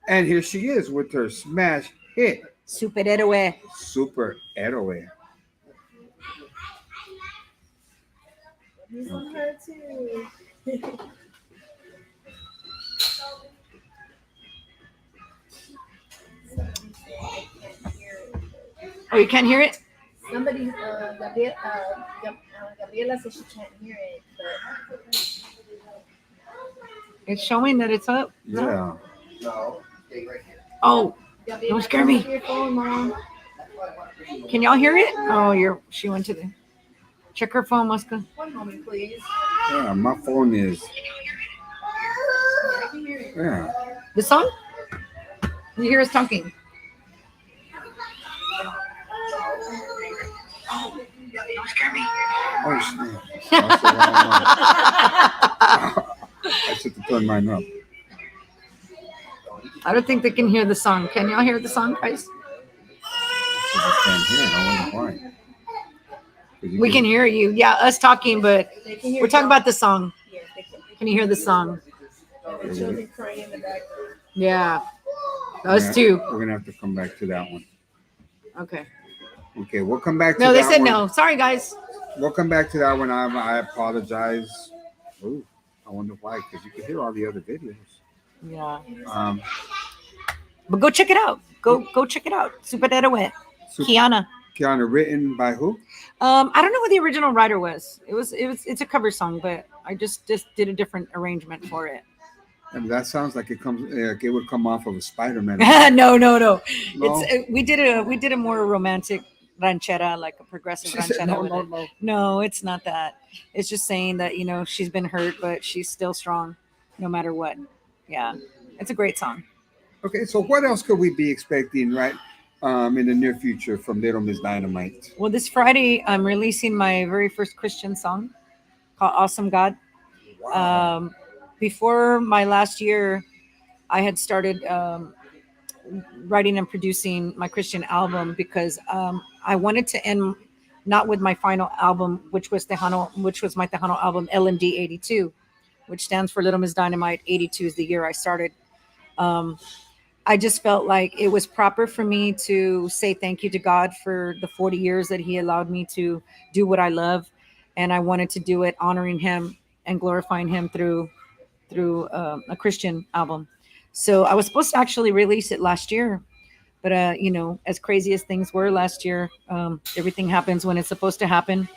[SPEAKER 3] And here she is with her smash hit,
[SPEAKER 2] Superhéroe.
[SPEAKER 3] Superhéroe.
[SPEAKER 5] He's on her too.
[SPEAKER 2] Oh, you can't hear it?
[SPEAKER 5] Somebody, Gabriela said she can't hear it, but
[SPEAKER 2] It's showing that it's up.
[SPEAKER 3] Yeah.
[SPEAKER 2] Oh,
[SPEAKER 5] Gabriela,
[SPEAKER 2] don't scare me.
[SPEAKER 5] turn off your phone, Mom.
[SPEAKER 2] Can y'all hear it? Oh, she went to the. Check her phone, Muska.
[SPEAKER 5] One moment, please.
[SPEAKER 3] Yeah, my phone is.
[SPEAKER 5] I can hear it.
[SPEAKER 3] Yeah.
[SPEAKER 2] The song? You hear us talking? Don't scare me.
[SPEAKER 3] Oh, snap. I should have turned mine up.
[SPEAKER 2] I don't think they can hear the song. Can y'all hear the song, guys?
[SPEAKER 3] I can't hear it. I wonder why.
[SPEAKER 2] We can hear you. Yeah, us talking, but
[SPEAKER 5] They can hear
[SPEAKER 2] we're talking
[SPEAKER 5] you.
[SPEAKER 2] about the song.
[SPEAKER 5] Yeah, they can.
[SPEAKER 2] Can you hear the song?
[SPEAKER 5] The children crying in the background.
[SPEAKER 2] Yeah. Us too.
[SPEAKER 3] We're gonna have to come back to that one.
[SPEAKER 2] Okay.
[SPEAKER 3] Okay, we'll come back to
[SPEAKER 2] No,
[SPEAKER 3] that
[SPEAKER 2] they said
[SPEAKER 3] one.
[SPEAKER 2] no. Sorry, guys.
[SPEAKER 3] We'll come back to that one. I apologize. Ooh, I wonder why, because you can hear all the other videos.
[SPEAKER 2] Yeah. But go check it out. Go check it out. Superhéroe. Kiana.
[SPEAKER 3] Kiana, written by who?
[SPEAKER 2] I don't know who the original writer was. It's a cover song, but I just did a different arrangement for it.
[SPEAKER 3] And that sounds like it would come off of a Spider-Man.
[SPEAKER 2] No.
[SPEAKER 3] No?
[SPEAKER 2] It's we did a more romantic ranchera, like a progressive
[SPEAKER 3] She said,
[SPEAKER 2] ranchera.
[SPEAKER 3] no,
[SPEAKER 2] with
[SPEAKER 3] no,
[SPEAKER 2] it.
[SPEAKER 3] no.
[SPEAKER 2] No, it's not that. It's just saying that she's been hurt, but she's still strong, no matter what. Yeah, it's a great song.
[SPEAKER 3] Okay, so what else could we be expecting, right, in the near future from Little Miss Dynamite?
[SPEAKER 2] Well, this Friday I'm releasing my very first Christian song called "Awesome God."
[SPEAKER 3] Wow.
[SPEAKER 2] Before my last year, I had started writing and producing my Christian album because I wanted to end not with my final album, which was my TEJANO album LMD 82, which stands for Little Miss Dynamite. 82 is the year I started. I just felt like it was proper for me to say thank you to God for the 40 years that He allowed me to do what I love, and I wanted to do it honoring Him and glorifying Him through a Christian album. So I was supposed to actually release it last year, but as crazy as things were last year, everything happens when it's supposed to happen.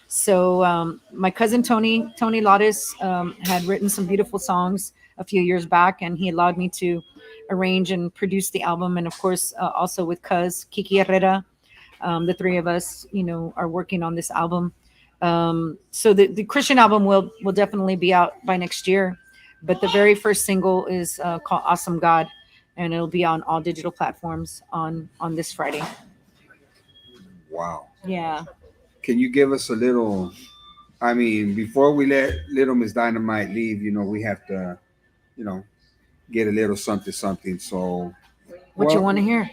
[SPEAKER 2] So my cousin Tony Lares, had written some beautiful songs a few years back, and he allowed me to arrange and produce the album. And of course, also with Kiki Herrera, the three of us, are working on this album. So the Christian album will definitely be out by next year, but the very first single is called "Awesome God," and it'll be on all digital platforms on this Friday.
[SPEAKER 3] Wow.
[SPEAKER 2] Yeah.
[SPEAKER 3] Can you give us a little? I mean, before we let Little Miss Dynamite leave, we have to, get a little something. So,
[SPEAKER 2] What you want to hear?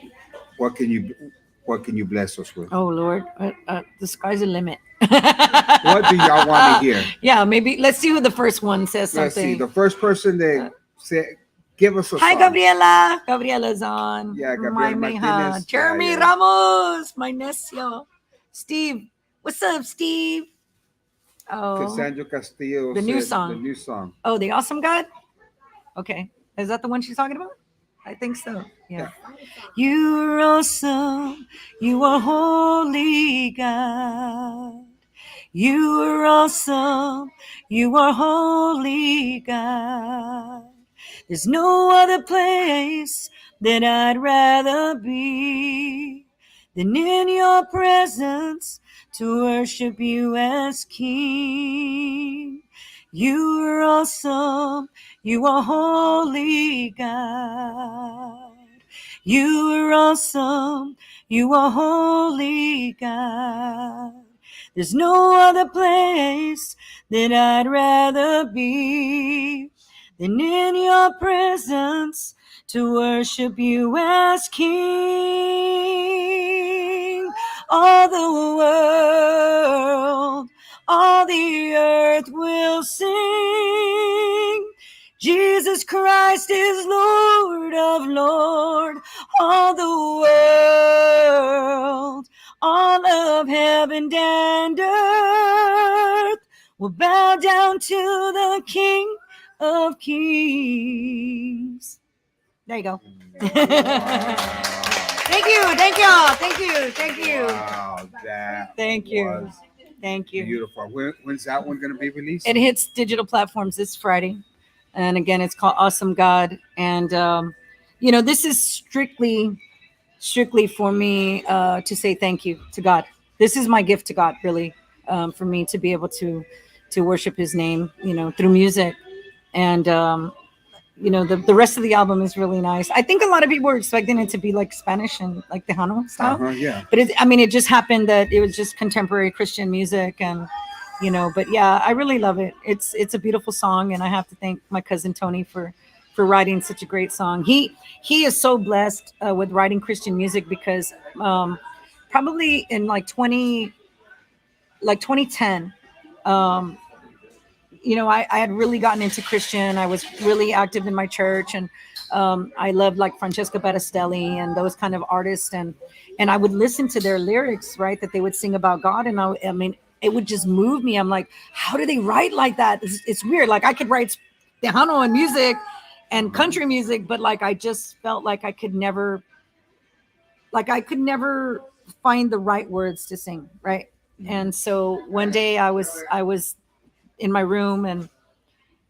[SPEAKER 3] What can you bless us with?
[SPEAKER 2] Oh Lord, the sky's the limit.
[SPEAKER 3] What do y'all want to hear?
[SPEAKER 2] Yeah, maybe let's see who the first one says something.
[SPEAKER 3] Let's see. The first person that said, give us a
[SPEAKER 2] Hi,
[SPEAKER 3] song.
[SPEAKER 2] Gabriela. Gabriela's on.
[SPEAKER 3] Yeah, Gabriela
[SPEAKER 2] My
[SPEAKER 3] Martinez.
[SPEAKER 2] mija. Jeremy
[SPEAKER 3] Yeah.
[SPEAKER 2] Ramos, my necio. Steve, what's up, Steve? Oh,
[SPEAKER 3] Cassandra Castillo.
[SPEAKER 2] The new
[SPEAKER 3] said
[SPEAKER 2] song.
[SPEAKER 3] The new song.
[SPEAKER 2] oh, the awesome God. Okay, is that the one she's talking about? I think so. Yeah. You are awesome. You are holy God. You are awesome. You are holy God. There's no other place that I'd rather be than in your presence to worship you as King. You are awesome. You are holy God. You are awesome. You are holy God. There's no other place that I'd rather be than in your presence to worship you as King. All the world, all the earth will sing. Jesus Christ is Lord of Lords. All the world, all of heaven and earth will bow down to the King of Kings. There you go. Thank you. Thank y'all. Thank you. Thank you.
[SPEAKER 3] Wow, that
[SPEAKER 2] Thank you.
[SPEAKER 3] was
[SPEAKER 2] Thank you.
[SPEAKER 3] beautiful. When's that one going to be released?
[SPEAKER 2] It hits digital platforms this Friday. And again, it's called Awesome God. And, this is strictly for me to say thank you to God. This is my gift to God, really, for me to be able to worship his name, through music. And, the rest of the album is really nice. I think a lot of people were expecting it to be like Spanish and like Tejano style.
[SPEAKER 3] Yeah.
[SPEAKER 2] But it just happened that it was just contemporary Christian music. And, but yeah, I really love it. It's a beautiful song. And I have to thank my cousin Tony for writing such a great song. He is so blessed with writing Christian music because probably in like 2010, I had really gotten into Christian. I was really active in my church, and I loved like Francesca Battistelli and those kind of artists, and I would listen to their lyrics, right, that they would sing about God, and I mean, it would just move me. I'm like, how do they write like that? It's weird. Like I could write Tejano and music and country music, but like I just felt like I could never find the right words to sing, right? And so one day I was in my room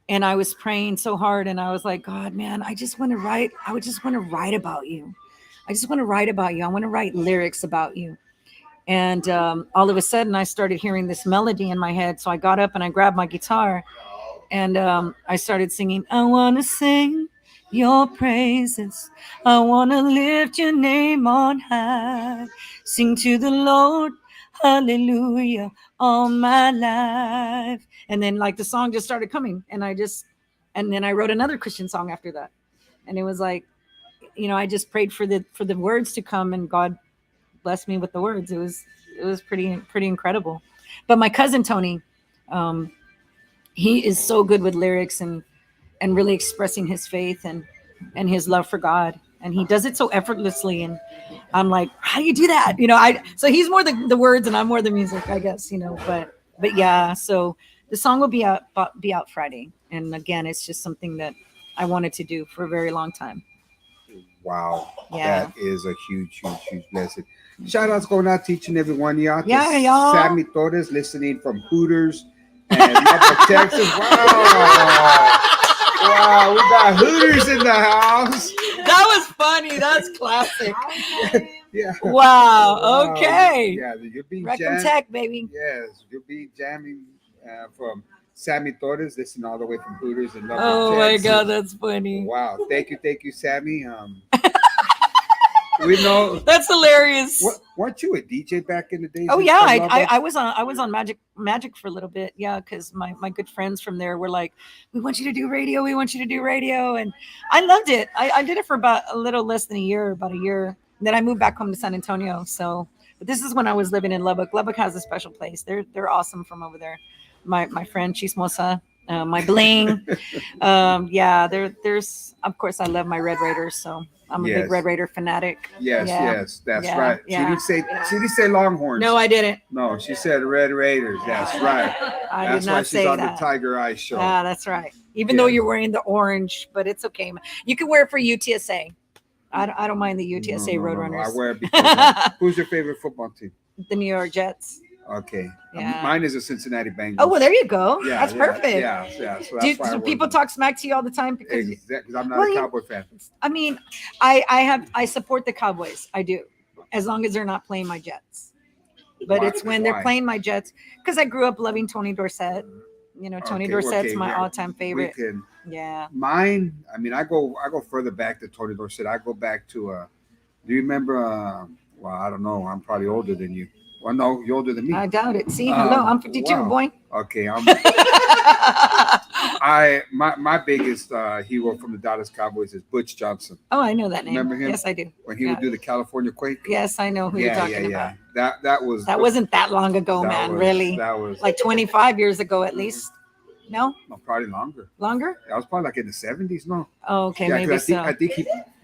[SPEAKER 2] and I was praying so hard, and I was like, God, man, I just want to write. I would just want to write about you. I just want to write about you. I want to write lyrics about you. And all of a sudden I started hearing this melody in my head. So I got up and I grabbed my guitar and I started singing. I want to sing your praises. I want to lift your name on high. Sing to the Lord, hallelujah, all my life. And then like the song just started coming, and then I wrote another Christian song after that. And it was like, I just prayed for the words to come, and God blessed me with the words. It was pretty incredible. But my cousin Tony, he is so good with lyrics and really expressing his faith and his love for God. and he does it so effortlessly. And I'm like, how do you do that? So he's more the words and I'm more the music, I guess, but yeah, so the song will be out Friday. And again, it's just something that I wanted to do for a very long time.
[SPEAKER 3] Wow.
[SPEAKER 2] Yeah.
[SPEAKER 3] That is a huge, huge, huge blessing. Shout outs going out to each and every one of y'all. To
[SPEAKER 2] Yeah, y'all.
[SPEAKER 3] Sammy Torres listening from Hooters and Lubbock, Texas. Wow. Wow, we got Hooters in the house.
[SPEAKER 2] That was funny. That's classic.
[SPEAKER 3] Yeah.
[SPEAKER 2] Wow. Okay.
[SPEAKER 3] Yeah, you'll be
[SPEAKER 2] Rectum Tech, baby.
[SPEAKER 3] Yes, you'll be jamming from Sammy Torres, listening all the way from Hooters and Lubbock,
[SPEAKER 2] Oh
[SPEAKER 3] Texas.
[SPEAKER 2] my God, that's funny.
[SPEAKER 3] Wow, thank you, Sammy. We know
[SPEAKER 2] That's hilarious.
[SPEAKER 3] weren't you a DJ back in the days?
[SPEAKER 2] Oh
[SPEAKER 3] in
[SPEAKER 2] yeah,
[SPEAKER 3] Lubbock?
[SPEAKER 2] I was on Magic for a little bit. Yeah, because my good friends from there were like, we want you to do radio, and I loved it. I did it for about a little less than a year, about a year. And then I moved back home to San Antonio. So, but this is when I was living in Lubbock. Lubbock has a special place. They're awesome from over there. My friend Chismosa, my bling. Yeah, there's of course I love my Red Raiders, so I'm a big Red Raider fanatic.
[SPEAKER 3] Yes, that's
[SPEAKER 2] Yeah,
[SPEAKER 3] right.
[SPEAKER 2] yeah.
[SPEAKER 3] She didn't say Longhorns.
[SPEAKER 2] No, I didn't.
[SPEAKER 3] No, she said Red Raiders. That's right.
[SPEAKER 2] I
[SPEAKER 3] That's
[SPEAKER 2] did
[SPEAKER 3] why
[SPEAKER 2] not
[SPEAKER 3] she's
[SPEAKER 2] say
[SPEAKER 3] on
[SPEAKER 2] that.
[SPEAKER 3] the Tiger Eye Show.
[SPEAKER 2] Ah, that's right. Even though you're wearing the orange, but it's okay. You can wear it for UTSA. I don't mind the UTSA
[SPEAKER 3] No,
[SPEAKER 2] Roadrunners.
[SPEAKER 3] I wear it because who's your favorite football team?
[SPEAKER 2] The New York Jets.
[SPEAKER 3] Okay.
[SPEAKER 2] Yeah.
[SPEAKER 3] Mine is the Cincinnati Bengals.
[SPEAKER 2] Oh, well, there you go.
[SPEAKER 3] Yeah,
[SPEAKER 2] That's perfect.
[SPEAKER 3] Yeah. So that's why I
[SPEAKER 2] Do
[SPEAKER 3] wear
[SPEAKER 2] people
[SPEAKER 3] them.
[SPEAKER 2] talk smack to you all the time? Because
[SPEAKER 3] Exactly, 'cause I'm not
[SPEAKER 2] Well,
[SPEAKER 3] a
[SPEAKER 2] you-
[SPEAKER 3] Cowboy fan.
[SPEAKER 2] I mean, I support the Cowboys. I do, as long as they're not playing my Jets. But
[SPEAKER 3] Why?
[SPEAKER 2] it's when they're
[SPEAKER 3] Why?
[SPEAKER 2] playing my Jets, because I grew up loving Tony Dorsett. Tony
[SPEAKER 3] Okay,
[SPEAKER 2] Dorsett's my
[SPEAKER 3] yeah.
[SPEAKER 2] all-time favorite.
[SPEAKER 3] We can,
[SPEAKER 2] Yeah.
[SPEAKER 3] mine. I mean, I go further back to Tony Dorsett. I go back to. Do you remember? Well, I don't know. I'm probably older than you. Well, no, you're older than me.
[SPEAKER 2] I doubt it. See, hello, I'm 52,
[SPEAKER 3] wow.
[SPEAKER 2] boy.
[SPEAKER 3] Okay, my biggest hero from the Dallas Cowboys is Butch Johnson.
[SPEAKER 2] Oh, I know that name.
[SPEAKER 3] Remember him?
[SPEAKER 2] Yes, I do.
[SPEAKER 3] When he would do the California Quake.
[SPEAKER 2] Yes, I know who you're talking about.
[SPEAKER 3] That
[SPEAKER 2] Wasn't that long ago, man. Really,
[SPEAKER 3] That was
[SPEAKER 2] like 25 years ago at least. No,
[SPEAKER 3] probably longer.
[SPEAKER 2] longer.
[SPEAKER 3] That was probably like in the 70s. No.
[SPEAKER 2] Oh, okay,
[SPEAKER 3] Yeah,
[SPEAKER 2] maybe
[SPEAKER 3] 'cause
[SPEAKER 2] so.
[SPEAKER 3] I think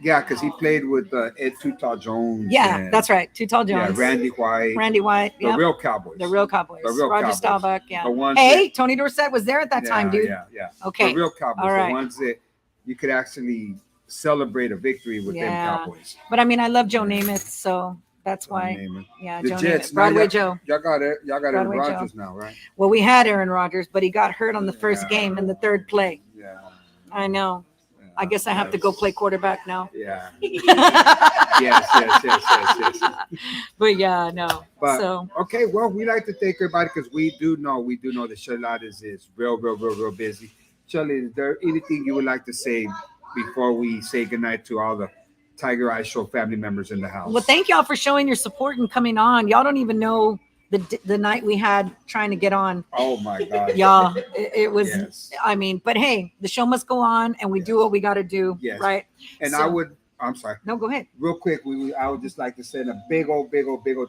[SPEAKER 3] because he played with Ed Too Tall Jones.
[SPEAKER 2] Yeah,
[SPEAKER 3] and,
[SPEAKER 2] that's right. Too Tall Jones.
[SPEAKER 3] Yeah, Randy White.
[SPEAKER 2] Randy White.
[SPEAKER 3] The
[SPEAKER 2] Yeah.
[SPEAKER 3] real Cowboys.
[SPEAKER 2] The real Cowboys.
[SPEAKER 3] The real
[SPEAKER 2] Roger
[SPEAKER 3] Cowboys.
[SPEAKER 2] Staubach. Yeah.
[SPEAKER 3] The ones
[SPEAKER 2] Hey, Tony Dorsett was there at that time, dude.
[SPEAKER 3] Yeah.
[SPEAKER 2] Okay.
[SPEAKER 3] The real Cowboys.
[SPEAKER 2] All right.
[SPEAKER 3] The ones that you could actually celebrate a victory with them
[SPEAKER 2] Yeah.
[SPEAKER 3] Cowboys.
[SPEAKER 2] But I mean, I love Joe Namath, so that's why.
[SPEAKER 3] Name it.
[SPEAKER 2] Yeah,
[SPEAKER 3] The
[SPEAKER 2] Joe
[SPEAKER 3] Jets,
[SPEAKER 2] Namath.
[SPEAKER 3] now
[SPEAKER 2] Broadway Joe.
[SPEAKER 3] Y'all got Aaron
[SPEAKER 2] Broadway
[SPEAKER 3] Rodgers now, right?
[SPEAKER 2] Well, we had Aaron Rodgers, but he got hurt on the first game in the third play.
[SPEAKER 3] Yeah.
[SPEAKER 2] I know. I guess I have to go play quarterback now.
[SPEAKER 3] Yeah. Yes.
[SPEAKER 2] But yeah, no.
[SPEAKER 3] But
[SPEAKER 2] So
[SPEAKER 3] okay, well, we like to thank everybody because we do know that Shelly Lares is real busy. Shelly, is there anything you would like to say before we say goodnight to all the Tiger Eye Show family members in the house?
[SPEAKER 2] well, thank y'all for showing your support and coming on. Y'all don't even know the night we had trying to get on.
[SPEAKER 3] Oh my God.
[SPEAKER 2] Y'all, it was.
[SPEAKER 3] Yes.
[SPEAKER 2] I mean, but hey, the show must go on, and we do what we got to do,
[SPEAKER 3] Yes.
[SPEAKER 2] right?
[SPEAKER 3] And
[SPEAKER 2] So-
[SPEAKER 3] I'm sorry.
[SPEAKER 2] No, go ahead.
[SPEAKER 3] Real quick, I would just like to send a big old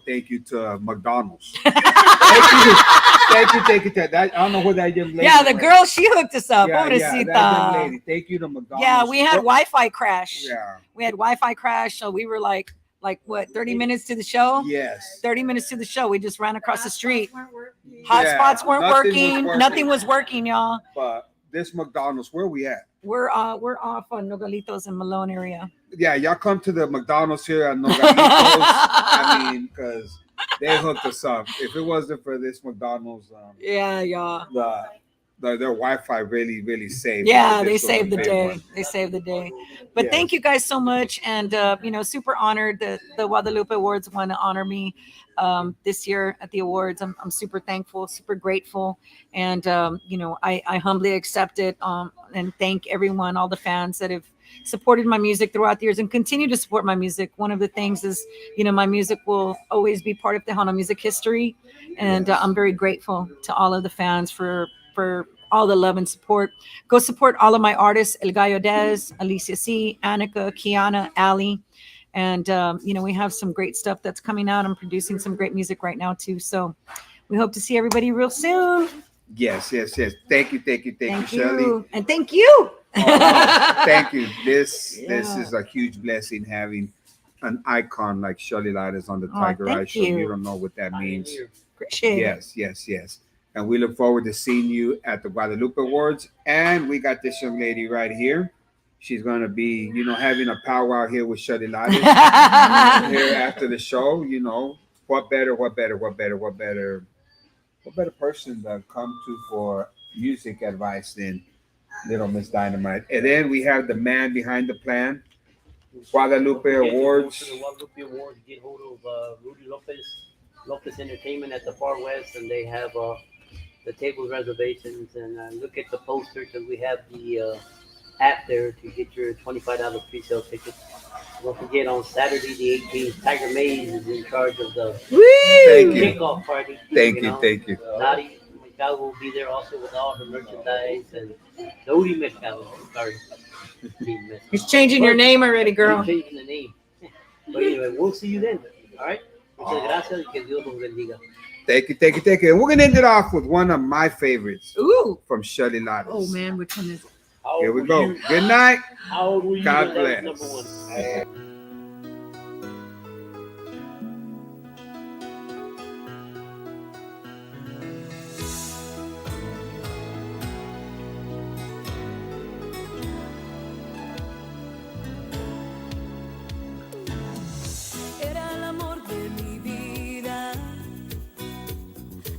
[SPEAKER 3] thank you to McDonald's. Thank you. I don't know who that young lady.
[SPEAKER 2] Yeah, the
[SPEAKER 3] was.
[SPEAKER 2] girl, she hooked us up.
[SPEAKER 3] Yeah, that young
[SPEAKER 2] Pobrecita.
[SPEAKER 3] lady. Thank you to McDonald's.
[SPEAKER 2] Yeah, we had Wi-Fi crash.
[SPEAKER 3] Yeah.
[SPEAKER 2] We had Wi-Fi crash, so we were like what, 30 minutes to the show?
[SPEAKER 3] Yes.
[SPEAKER 2] 30 minutes to the show. We just ran across the street.
[SPEAKER 3] Yeah,
[SPEAKER 2] Hotspots weren't
[SPEAKER 3] nothing was
[SPEAKER 2] working.
[SPEAKER 3] working.
[SPEAKER 2] Nothing was working, y'all.
[SPEAKER 3] But this McDonald's, where we at?
[SPEAKER 2] We're off on Nogalitos and Malone area.
[SPEAKER 3] Yeah, y'all come to the McDonald's here at Nogalitos. I mean, because they hooked us up. If it wasn't for this McDonald's,
[SPEAKER 2] Yeah, y'all.
[SPEAKER 3] their Wi-Fi really saved.
[SPEAKER 2] Yeah,
[SPEAKER 3] this
[SPEAKER 2] they
[SPEAKER 3] was a
[SPEAKER 2] saved the
[SPEAKER 3] big
[SPEAKER 2] day.
[SPEAKER 3] one.
[SPEAKER 2] They saved the day. But
[SPEAKER 3] Yeah.
[SPEAKER 2] thank you guys so much. And, super honored that the Guadalupe Awards want to honor me this year at the awards. I'm super thankful, super grateful. And, I humbly accept it and thank everyone, all the fans that have supported my music throughout the years and continue to support my music. One of the things is, my music will always be part of Tejano music history. And I'm very grateful to all of the fans for all the love and support. Go support all of my artists, El Gallo Dez, Alicia C, Annika, Kiana, Ali. And, we have some great stuff that's coming out. I'm producing some great music right now too. So we hope to see everybody real soon.
[SPEAKER 3] Yes. Thank you,
[SPEAKER 2] Thank
[SPEAKER 3] Shelly.
[SPEAKER 2] you. And thank you.
[SPEAKER 3] Thank you. This
[SPEAKER 2] Yeah.
[SPEAKER 3] is a huge blessing having an icon like Shelly Lares on the
[SPEAKER 2] Oh,
[SPEAKER 3] Tiger Eye
[SPEAKER 2] thank
[SPEAKER 3] Show. You
[SPEAKER 2] you.
[SPEAKER 3] don't know what that means.
[SPEAKER 2] Appreciate it.
[SPEAKER 3] Yes, yes, yes. And we look forward to seeing you at the Guadalupe Awards. And we got this young lady right here. She's gonna be, having a powwow here with Shelly Lares here after the show. What better, what better, what better, what better, what better person to come to for music advice than Little Miss Dynamite? And then we have the man behind the plan, Guadalupe Awards.
[SPEAKER 7] The Guadalupe Awards, get hold of Rudy Lopez Entertainment at the Far West, and they have the table reservations. And look at the poster because we have the app there to get your $25 pre-sale tickets. Don't forget, on Saturday the 18th, Tiger Maes is in charge of the
[SPEAKER 3] Thank you.
[SPEAKER 7] kickoff party.
[SPEAKER 3] Thank you. Thank you.
[SPEAKER 7] Nadi Mercado will be there also with all her merchandise, and Nodi Mercado. Sorry.
[SPEAKER 2] He's changing your name already, girl.
[SPEAKER 7] I'm changing the name. But anyway, we'll see you then. All right? Muchas gracias y que Dios los bendiga.
[SPEAKER 3] Thank you, thank you, thank you. And we're gonna end it off with one of my favorites.
[SPEAKER 2] Ooh.
[SPEAKER 3] From Shelly Lares.
[SPEAKER 2] Oh man, which one is it?
[SPEAKER 3] Here we go. Good night.
[SPEAKER 7] How old were you?
[SPEAKER 3] God
[SPEAKER 7] when that
[SPEAKER 3] bless.
[SPEAKER 7] was number one?
[SPEAKER 6] Era el amor de mi vida,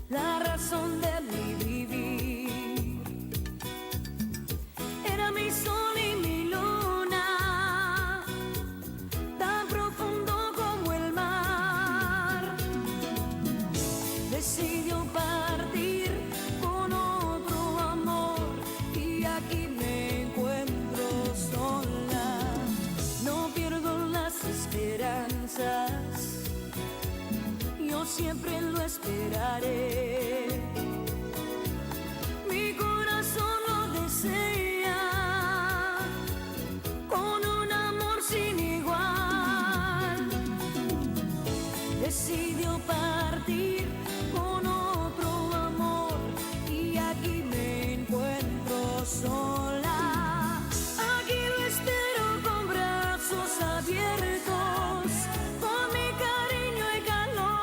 [SPEAKER 6] la razón de mi vivir. Era mi sol y mi luna, tan profundo como el mar. Decidió partir con otro amor y aquí me encuentro sola. No pierdo las esperanzas, yo siempre lo esperaré. Mi corazón lo desea con un amor sin igual. Decidió partir con otro amor y aquí me encuentro sola. Aquí lo espero con brazos abiertos, con mi cariño y calor.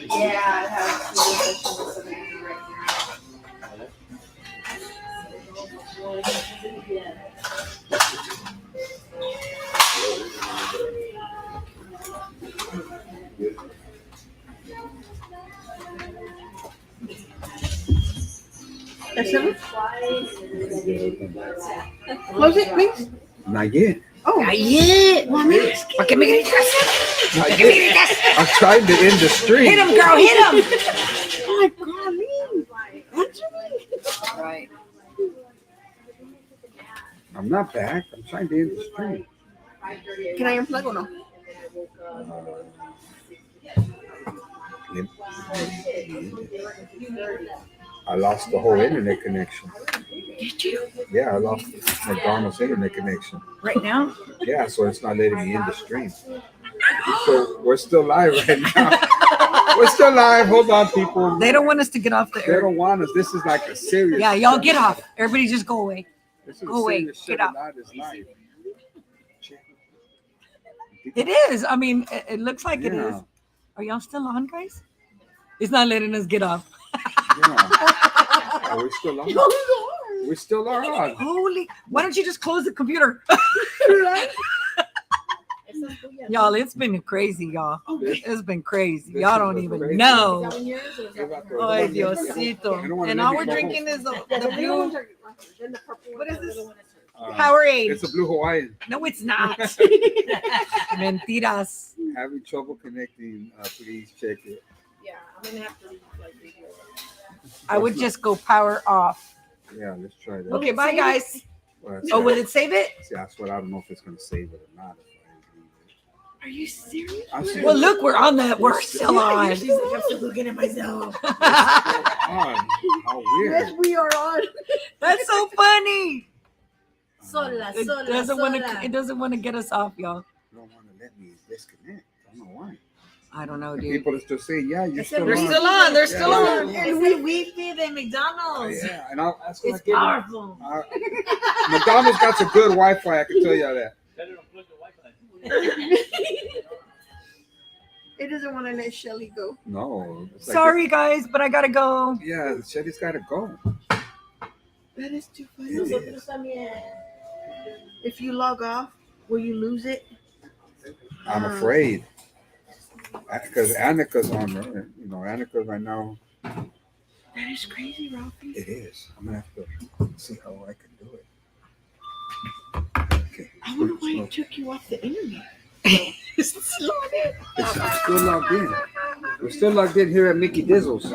[SPEAKER 1] Yeah, I have to do
[SPEAKER 8] Close it, please.
[SPEAKER 3] Not yet.
[SPEAKER 2] Yeah. ¿Para qué me gritas?
[SPEAKER 3] Not yet. I'm trying to end the stream.
[SPEAKER 2] Hit him, girl, hit him.
[SPEAKER 8] Oh my God, Lee.
[SPEAKER 2] Right.
[SPEAKER 3] I'm not back. I'm trying to end the stream.
[SPEAKER 8] Can I unplug or no?
[SPEAKER 3] I lost the whole internet connection.
[SPEAKER 2] Did you?
[SPEAKER 3] Yeah, I lost McDonald's internet connection.
[SPEAKER 2] Right now?
[SPEAKER 3] Yeah, so it's not letting me end the stream. So we're still live right now. We're still live. Hold on, people.
[SPEAKER 2] They don't want us to get off the
[SPEAKER 3] They
[SPEAKER 2] air.
[SPEAKER 3] don't want us. This is like a serious.
[SPEAKER 2] Yeah, y'all get off. Everybody just go away.
[SPEAKER 3] This is a
[SPEAKER 2] Go away.
[SPEAKER 3] serious
[SPEAKER 2] Get
[SPEAKER 3] Shelly
[SPEAKER 2] out.
[SPEAKER 3] Lares live.
[SPEAKER 2] It is. I mean, it looks like it is.
[SPEAKER 3] Yeah.
[SPEAKER 2] Are y'all still on, guys? It's not letting us get off.
[SPEAKER 3] Yeah. Are we still on? We still are on.
[SPEAKER 2] Holy! Why don't you just close the computer? Y'all, it's been crazy, y'all. It's been crazy. Y'all don't even know. Ay, Diosito. And all we're drinking is the blue. What is this? Powerade.
[SPEAKER 3] It's a blue Hawaiian.
[SPEAKER 2] No, it's not. Mentiras.
[SPEAKER 3] Having trouble connecting. Please check it.
[SPEAKER 8] Yeah, I'm gonna have to like video.
[SPEAKER 2] I would just go power off.
[SPEAKER 3] Yeah, let's try that.
[SPEAKER 2] Okay, bye, guys.
[SPEAKER 3] Well,
[SPEAKER 2] Oh, will it save it?
[SPEAKER 3] see, that's what I don't know if it's gonna save it or not.
[SPEAKER 8] Are you serious?
[SPEAKER 3] I'm serious.
[SPEAKER 2] Well, look, we're on that. We're still on.
[SPEAKER 8] She's like, I'm still looking at myself.
[SPEAKER 3] On. How
[SPEAKER 8] Yes,
[SPEAKER 3] weird.
[SPEAKER 8] we are on.
[SPEAKER 2] That's so funny.
[SPEAKER 8] Sola,
[SPEAKER 2] It
[SPEAKER 8] sola,
[SPEAKER 2] doesn't want to.
[SPEAKER 8] sola.
[SPEAKER 2] It doesn't want to get us off, y'all.
[SPEAKER 3] You don't want to let me disconnect. I don't know why.
[SPEAKER 2] I don't know,
[SPEAKER 3] And
[SPEAKER 2] dude.
[SPEAKER 3] people are still saying, yeah, you're still
[SPEAKER 2] They're
[SPEAKER 3] on.
[SPEAKER 2] still on. They're still
[SPEAKER 3] Yeah.
[SPEAKER 2] on.
[SPEAKER 8] And we feed the McDonald's.
[SPEAKER 3] Yeah, and that's
[SPEAKER 8] It's powerful.
[SPEAKER 3] McDonald's got some good Wi-Fi. I can tell you that.
[SPEAKER 8] It doesn't want to let Shelly go.
[SPEAKER 3] No. it's like
[SPEAKER 2] Sorry, guys, but I gotta go.
[SPEAKER 3] yeah, Shelly's got to go.
[SPEAKER 8] That is too funny.
[SPEAKER 3] It is.
[SPEAKER 8] If you log off, will you lose it?
[SPEAKER 3] I'm afraid. Because Annika's on there. You know, Annika right now.
[SPEAKER 8] That is crazy, Ralphie.
[SPEAKER 3] It is. I'm going to have to see how I can do it. Okay.
[SPEAKER 8] I wonder why it took you off the internet.
[SPEAKER 3] I'm still logged in. We're still logged in here at Mickey Dizzle's.